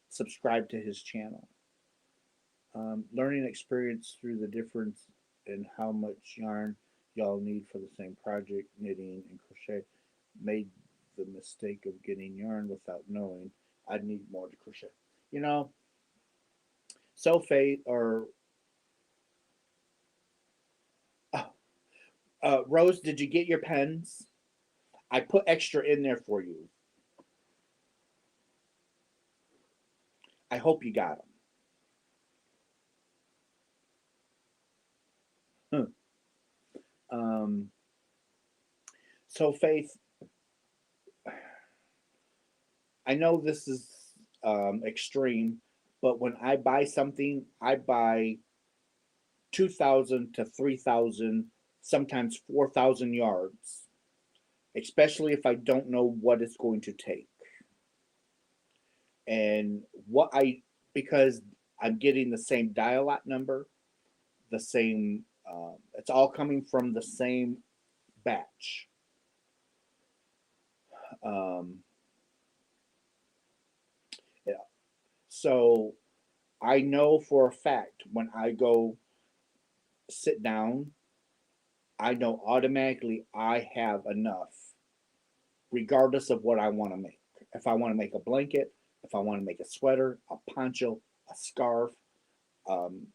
subscribed to his channel. Learning experience through the difference in how much yarn y'all need for the same project, knitting and crochet. Made the mistake of getting yarn without knowing I'd need more to crochet. You know, sulfate or uh, Rose, did you get your pens? I put extra in there for you. I hope you got them. So Faith, I know this is extreme, but when I buy something, I buy 2,000 to 3,000, sometimes 4,000 yards, especially if I don't know what it's going to take. And what I, because I'm getting the same dial-lot number, the same, it's all coming from the same batch. Um, yeah. So I know for a fact when I go sit down, I know automatically I have enough, regardless of what I want to make. If I want to make a blanket, if I want to make a sweater, a poncho, a scarf, um,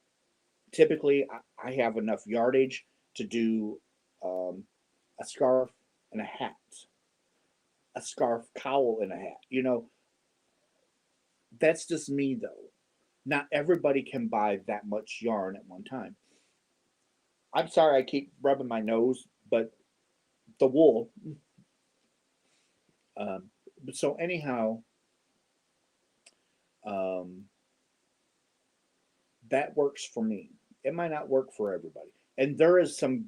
typically I have enough yardage to do um, a scarf and a hat, a scarf, cowl, and a hat. That's just me though. Not everybody can buy that much yarn at one time. I'm sorry I keep rubbing my nose, but the wool. Um, so anyhow, um, that works for me. It might not work for everybody, and there is some,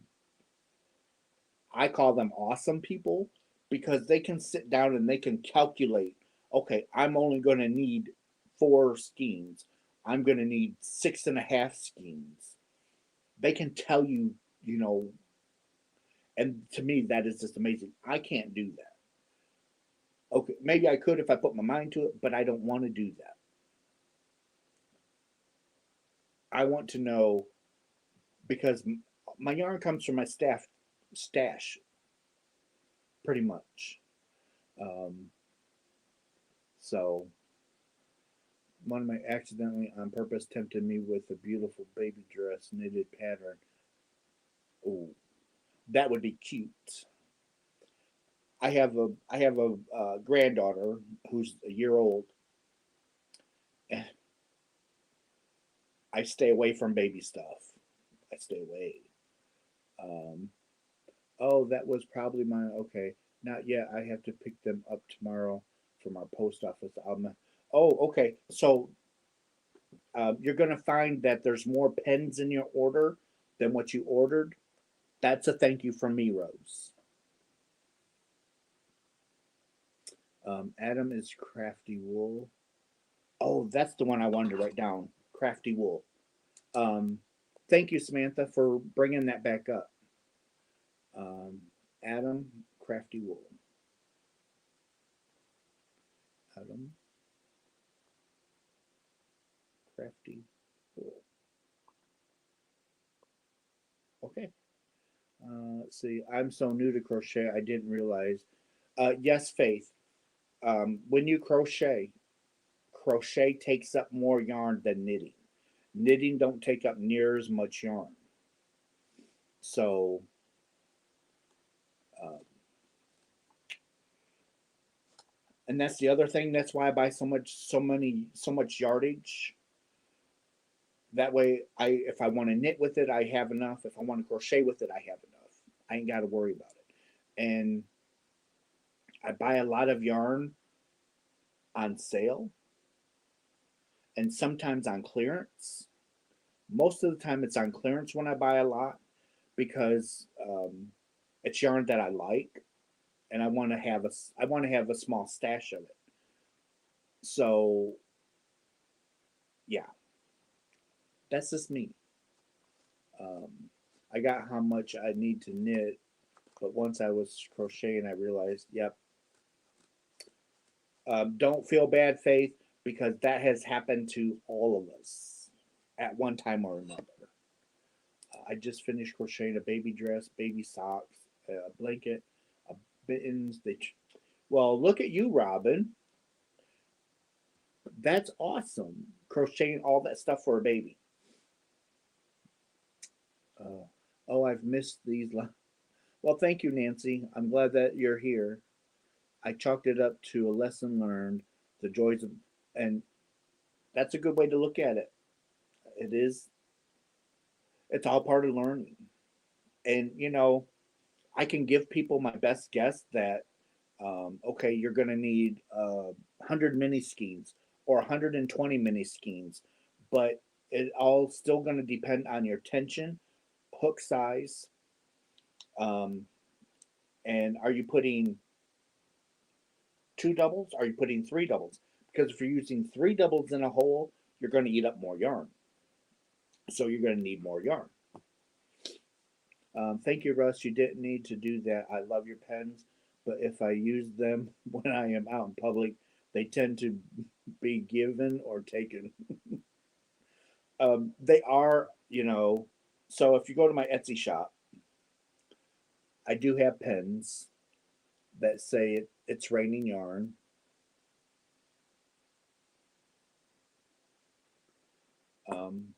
I call them awesome people, because they can sit down and they can calculate. Okay, I'm only going to need 4 skeins. I'm going to need 6.5 skeins. They can tell you, you know, and to me that is just amazing. I can't do that. Okay, maybe I could if I put my mind to it, but I don't want to do that. I want to know, because my yarn comes from my stash pretty much. Um, so one of my accidentally on purpose tempted me with a beautiful baby dress knitted pattern. Oh, that would be cute. I have a granddaughter who's a year old, and I stay away from baby stuff. I stay away. Um, oh, that was probably mine. Okay, not yet. I have to pick them up tomorrow from our post office. Oh, okay. So you're going to find that there's more pens in your order than what you ordered. That's a thank you from me, Rose. Adam is crafty wool. Oh, that's the one I wanted to write down. Crafty wool. Um, Thank you, Samantha, for bringing that back up. Um, Adam, crafty wool. Adam, crafty wool. Okay. Let's see. I'm so new to crochet. I didn't realize. Yes, Faith. When you crochet, crochet takes up more yarn than knitting. Knitting don't take up near as much yarn. So, uh, and that's the other thing. That's why I buy so much yardage. That way, if I want to knit with it, I have enough. If I want to crochet with it, I have enough. I ain't got to worry about it. And I buy a lot of yarn on sale and sometimes on clearance. Most of the time, it's on clearance when I buy a lot, because it's yarn that I like, and I want to have a small stash of it. So yeah, that's just me. Um, I got how much I need to knit, but once I was crocheting, I realized, yep. Don't feel bad, Faith, because that has happened to all of us at one time or another. I just finished crocheting a baby dress, baby socks, a blanket, a mittens. Well, look at you, Robin. That's awesome. Crocheting all that stuff for a baby. Uh, oh, I've missed these. Well, thank you, Nancy. I'm glad that you're here. I chalked it up to a lesson learned, the joys of, and that's a good way to look at it. It is, it's all part of learning. And, I can give people my best guess that okay, you're going to need 100 mini skeins or 120 mini skeins, but it all still going to depend on your tension, hook size, um, and are you putting two doubles? Are you putting three doubles? Because if you're using three doubles in a hole, you're going to eat up more yarn. So you're going to need more yarn. Thank you, Russ. You didn't need to do that. I love your pens, but if I use them when I am out in public, they tend to be given or taken. They are, so if you go to my Etsy shop, I do have pens that say it's raining yarn.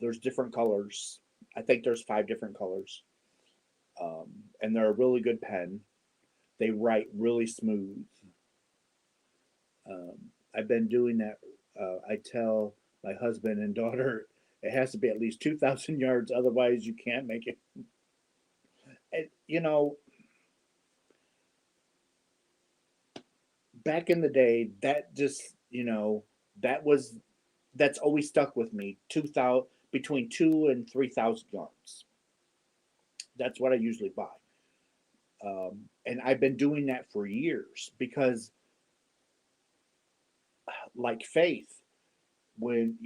There's different colors. I think there's five different colors. And they're a really good pen. They write really smooth. Um, I've been doing that. I tell my husband and daughter it has to be at least 2,000 yards, otherwise you can't make it. And, back in the day, that just that was that's always stuck with me. 2,000 between 2 and 3,000 yards. That's what I usually buy. And I've been doing that for years because, like Faith, when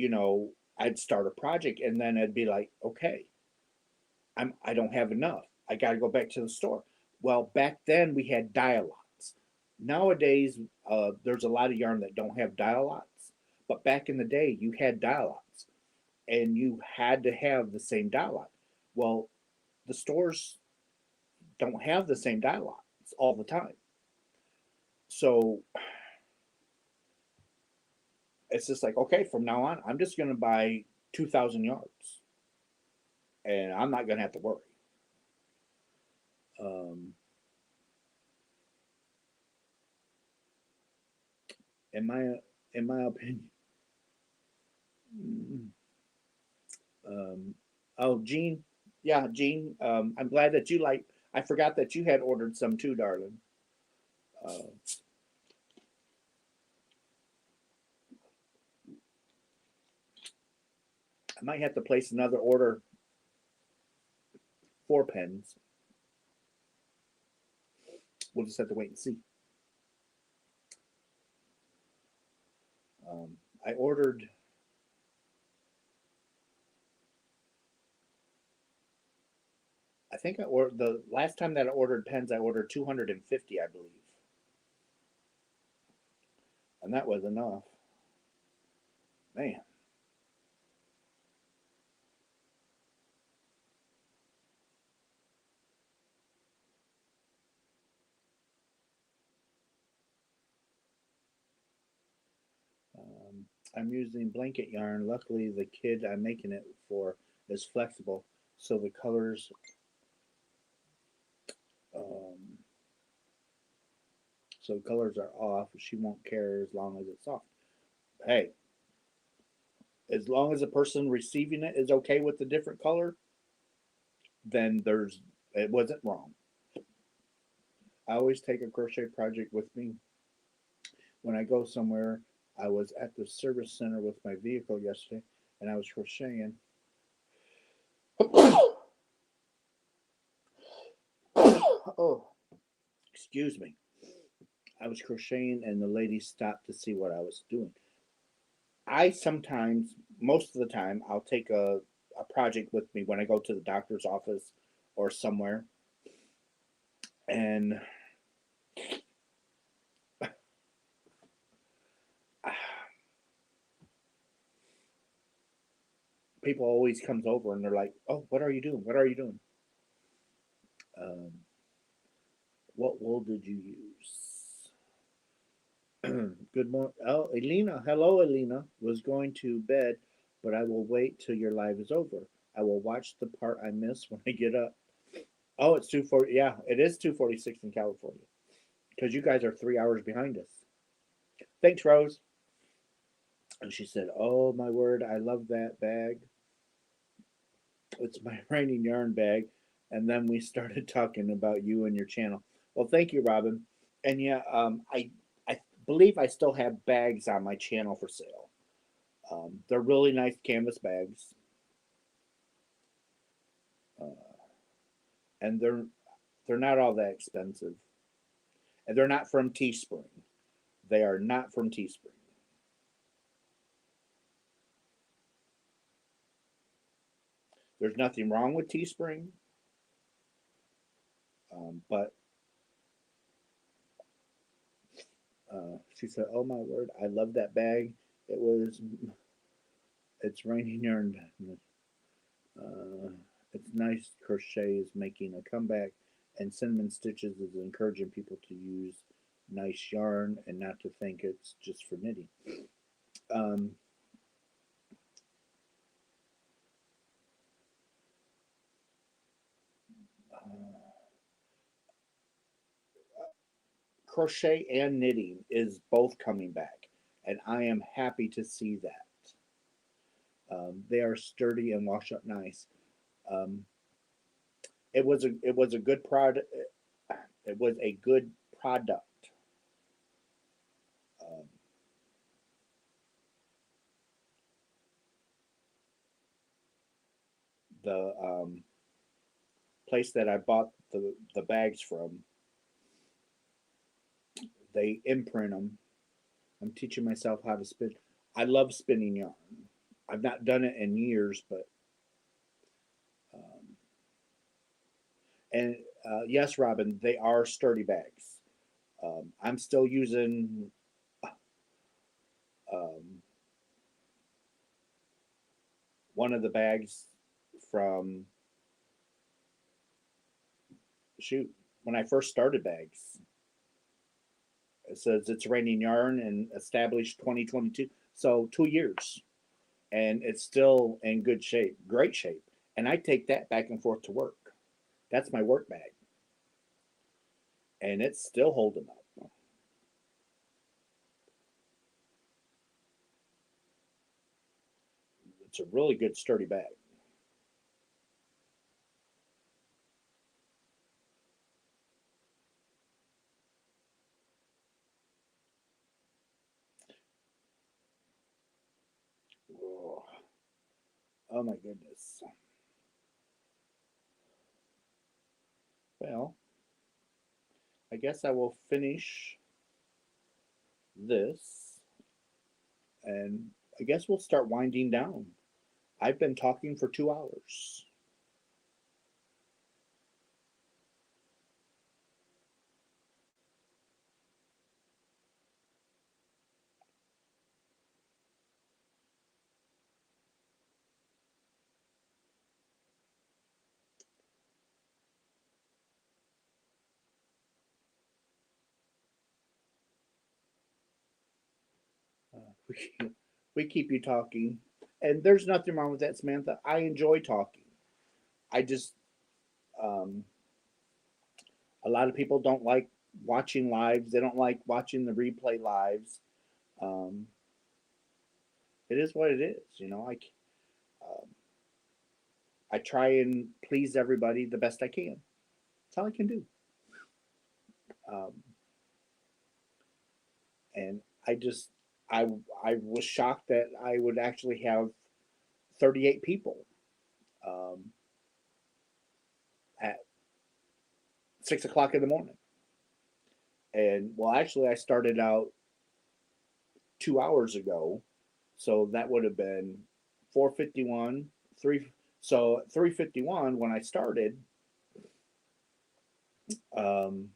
I'd start a project and then I'd be like, okay, I don't have enough. I got to go back to the store. Well, back then we had dialogues. Nowadays, there's a lot of yarn that don't have dialogues, but back in the day, you had dialogues, and you had to have the same dialogue. Well, the stores don't have the same dialogues all the time, so it's just like, okay, from now on, I'm just going to buy 2,000 yards, and I'm not going to have to worry. Um, in my in my opinion, mm, oh, Jean, yeah, Jean, I'm glad that you like. I forgot that you had ordered some too, darling. Uh, I might have to place another order for pens. We'll just have to wait and see. I ordered. I think I ordered the last time that I ordered pens. I ordered 250, I believe, and that was enough. Man, um, I'm using blanket yarn. Luckily, the kid I'm making it for is flexible, so um, the colors are off. She won't care as long as it's soft. Hey, as long as the person receiving it is okay with the different color, then it wasn't wrong. I always take a crochet project with me when I go somewhere. I was at the service center with my vehicle yesterday, and I was crocheting. Oh, excuse me. I was crocheting, and the lady stopped to see what I was doing. I sometimes, most of the time, I'll take a project with me when I go to the doctor's office or somewhere, and people always comes over and they're like, "Oh, what are you doing? What are you doing? Um, what wool did you use?" Good morning. Oh, Elena. Hello, Elena. Was going to bed, but I will wait till your live is over. I will watch the part I miss when I get up. Oh, it's 2:40. Yeah, it is 2:46 in California because you guys are 3 hours behind us. Thanks, Rose. And she said, "Oh my word, I love that bag. It's my raining yarn bag. And then we started talking about you and your channel. Well, thank you, Robin. And yeah, I believe I still have bags on my channel for sale. They're really nice canvas bags, uh, and they're not all that expensive, and they're not from Teespring. They are not from Teespring. There's nothing wrong with Teespring, but she said, "Oh my word, I love that bag. It was it's raining yarn. Uh, it's nice. Crochet is making a comeback, and Cinnamon Stitches is encouraging people to use nice yarn and not to think it's just for knitting." Um, uh, Crochet and knitting is both coming back, and I am happy to see that. They are sturdy and wash up nice. Um, it was a good product. It was a good product. Um, the place that I bought the bags from, they imprint them. I'm teaching myself how to spin. I love spinning yarn. I've not done it in years, but um, and yes, Robin, they are sturdy bags. I'm still using um, one of the bags from shoot when I first started bags. It says it's raining yarn and established 2022, so 2 years, and it's still in good shape, great shape. And I take that back and forth to work. That's my work bag, and it's still holding up. It's a really good sturdy bag. Oh, oh my goodness. Well, I guess I will finish this, and I guess we'll start winding down. I've been talking for 2 hours. We, we keep you talking, and there's nothing wrong with that, Samantha. I enjoy talking. I just um, a lot of people don't like watching lives. They don't like watching the replay lives. Um, it is what it is. Um, I try and please everybody the best I can. That's all I can do. Um, and I just I I was shocked that I would actually have 38 people um, at 6 o'clock in the morning. And well, actually, I started out 2 hours ago, so that would have been 4:51, three. So 3:51 when I started, um,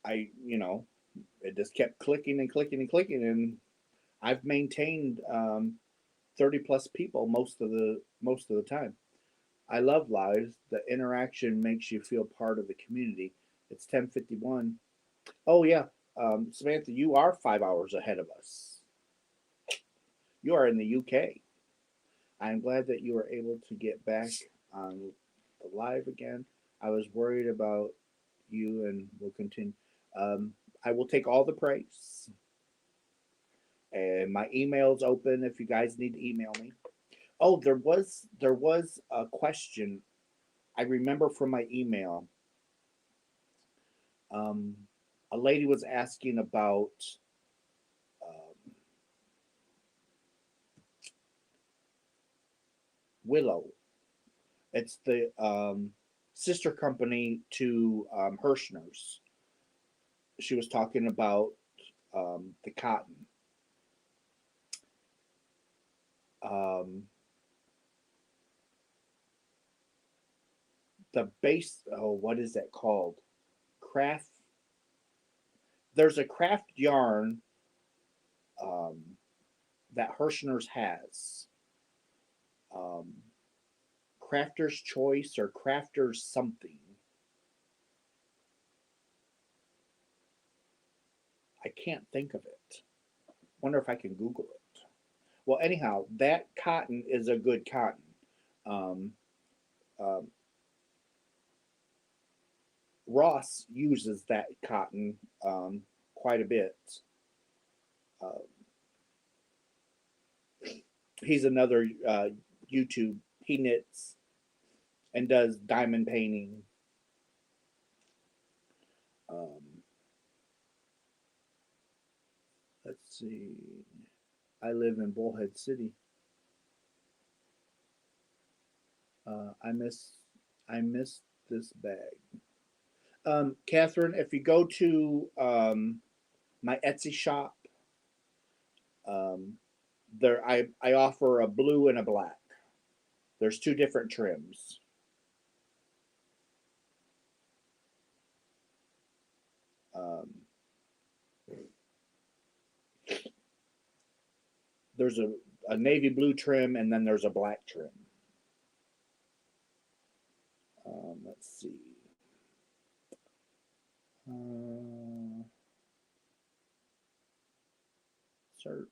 I it just kept clicking and clicking and clicking, and I've maintained 30 plus people most of the time. I love lives. The interaction makes you feel part of the community. It's 10:51. Oh yeah, Samantha, you are 5 hours ahead of us. You are in the UK. I'm glad that you were able to get back on the live again. I was worried about you, and we'll continue. I will take all the praise, and my email's open if you guys need to email me. Oh, there was a question I remember from my email. Um, a lady was asking about um, Willow. It's the sister company to Hirschner's. She was talking about the cotton. Um, the base. Oh, what is that called? Craft. There's a craft yarn um, that Hirschner's has. Um, Crafter's Choice or Crafter's something. I can't think of it. Wonder if I can Google it. Well, anyhow, that cotton is a good cotton. Um, um, Ross uses that cotton quite a bit. Uh, he's another YouTube. He knits and does diamond painting. Um, let's see. I live in Bullhead City. I miss this bag. Catherine, if you go to my Etsy shop, um, I offer a blue and a black. There's two different trims. Um, there's a navy blue trim and then there's a black trim. Let's see. Uh, Search.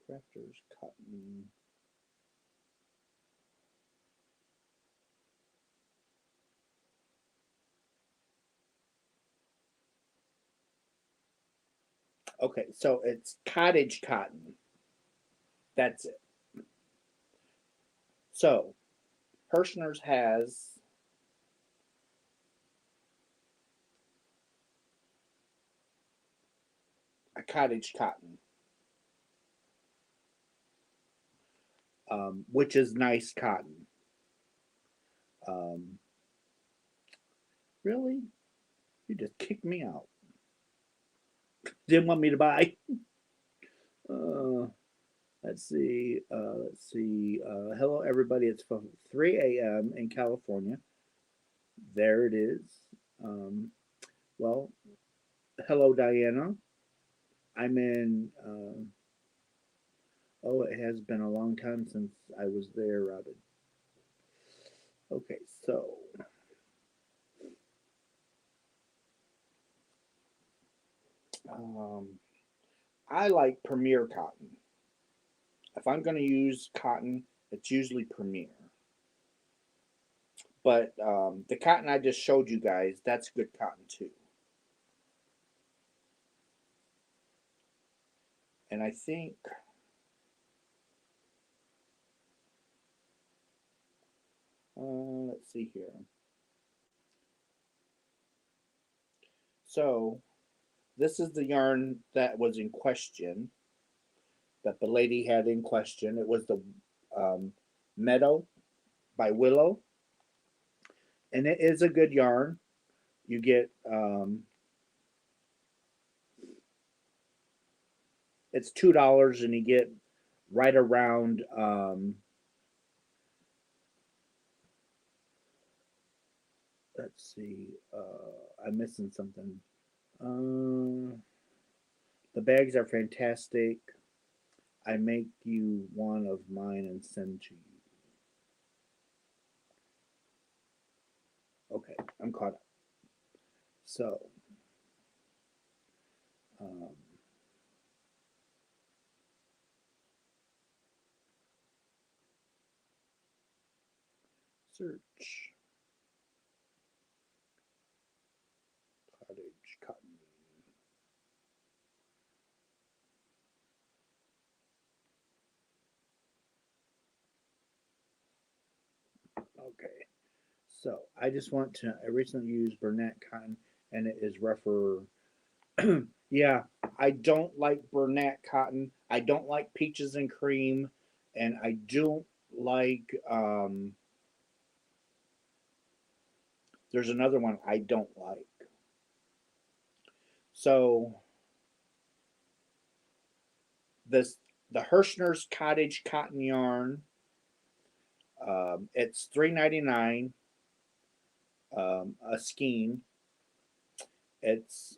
Crafters cotton. Okay, so it's cottage cotton. That's it. So Hirschner's has a cottage cotton, which is nice cotton. Um, really? You just kicked me out. Didn't want me to buy. Uh, let's see. Let's see. Hello, everybody. It's 3 a.m. in California. There it is. Um, well, hello, Diana. I'm in. Oh, it has been a long time since I was there, Robin. Okay, so um, I like Premier cotton. If I'm going to use cotton, it's usually Premier. But the cotton I just showed you guys, that's good cotton too. And I think, let's see here. So this is the yarn that was in question, that the lady had in question. It was the um, Meadow by Willow, and it is a good yarn. You get it's $2, and you get right around. Let's see, I'm missing something. Uh, the bags are fantastic. I make you one of mine and send to you. Okay, I'm caught up. So, um, Search. Cottage cotton. Okay. So I just want to. I recently used Burnett cotton, and it is rougher. Yeah, I don't like Burnett cotton. I don't like peaches and cream, and I don't like. There's another one I don't like. So this the Hirschner's Cottage Cotton Yarn. It's $3.99 a skein. It's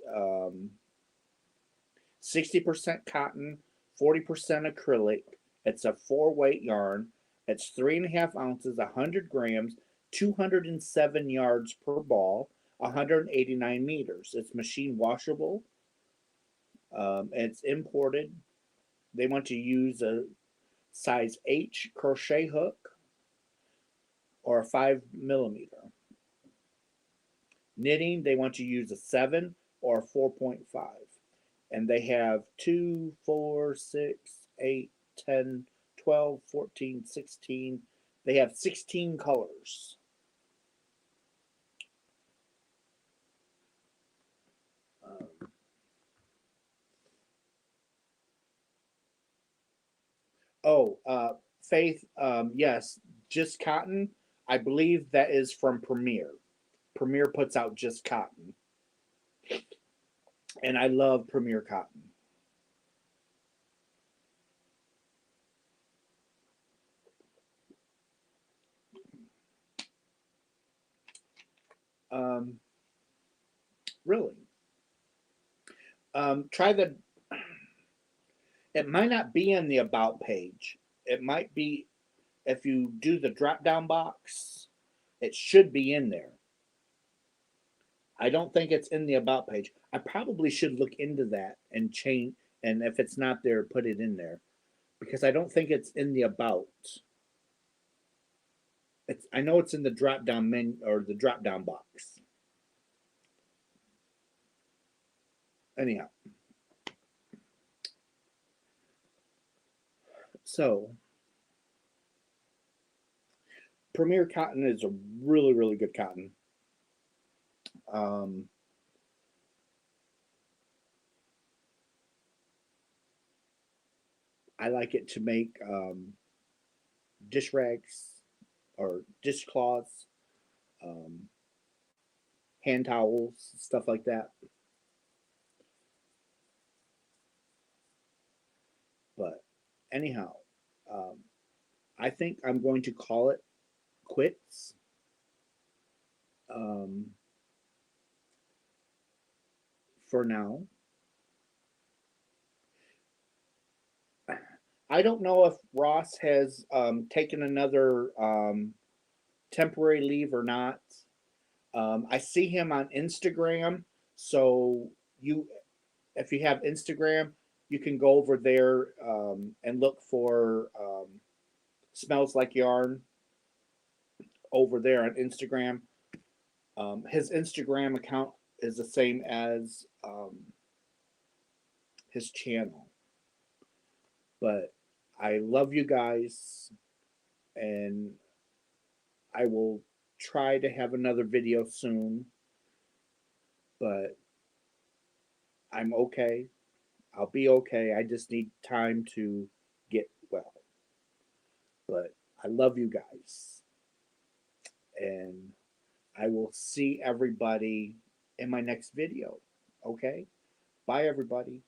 60% cotton, 40% acrylic. It's a 4-weight yarn. It's 3.5 ounces, 100 grams, 207 yards per ball, 189 meters. It's machine washable. It's imported. They want to use a size H crochet hook or a 5 millimeter. Knitting, they want to use a 7 or a 4.5. And they have 2, 4, 6, 8, 10, 12, 14, 16. They have 16 colors. Um, Faith, yes, Just Cotton. I believe that is from Premier. Premier puts out Just Cotton. And I love Premier Cotton. Um, really. Try the. It might not be in the About page. It might be if you do the drop down box. It should be in there. I don't think it's in the About page. I probably should look into that and change. And if it's not there, put it in there because I don't think it's in the About. I know it's in the drop down menu or the drop down box. Anyhow, so Premier Cotton is a really good cotton. Um, I like it to make dish rags or dishcloths, um, hand towels, stuff like that. But anyhow, um, I think I'm going to call it quits. Um, for now. I don't know if Ross has taken another temporary leave or not. I see him on Instagram, so you, if you have Instagram, you can go over there and look for "Smells Like Yarn" over there on Instagram. His Instagram account is the same as his channel. But I love you guys, and I will try to have another video soon. But I'm okay. I'll be okay. I just need time to get well. But I love you guys, and I will see everybody in my next video. Okay? Bye, everybody.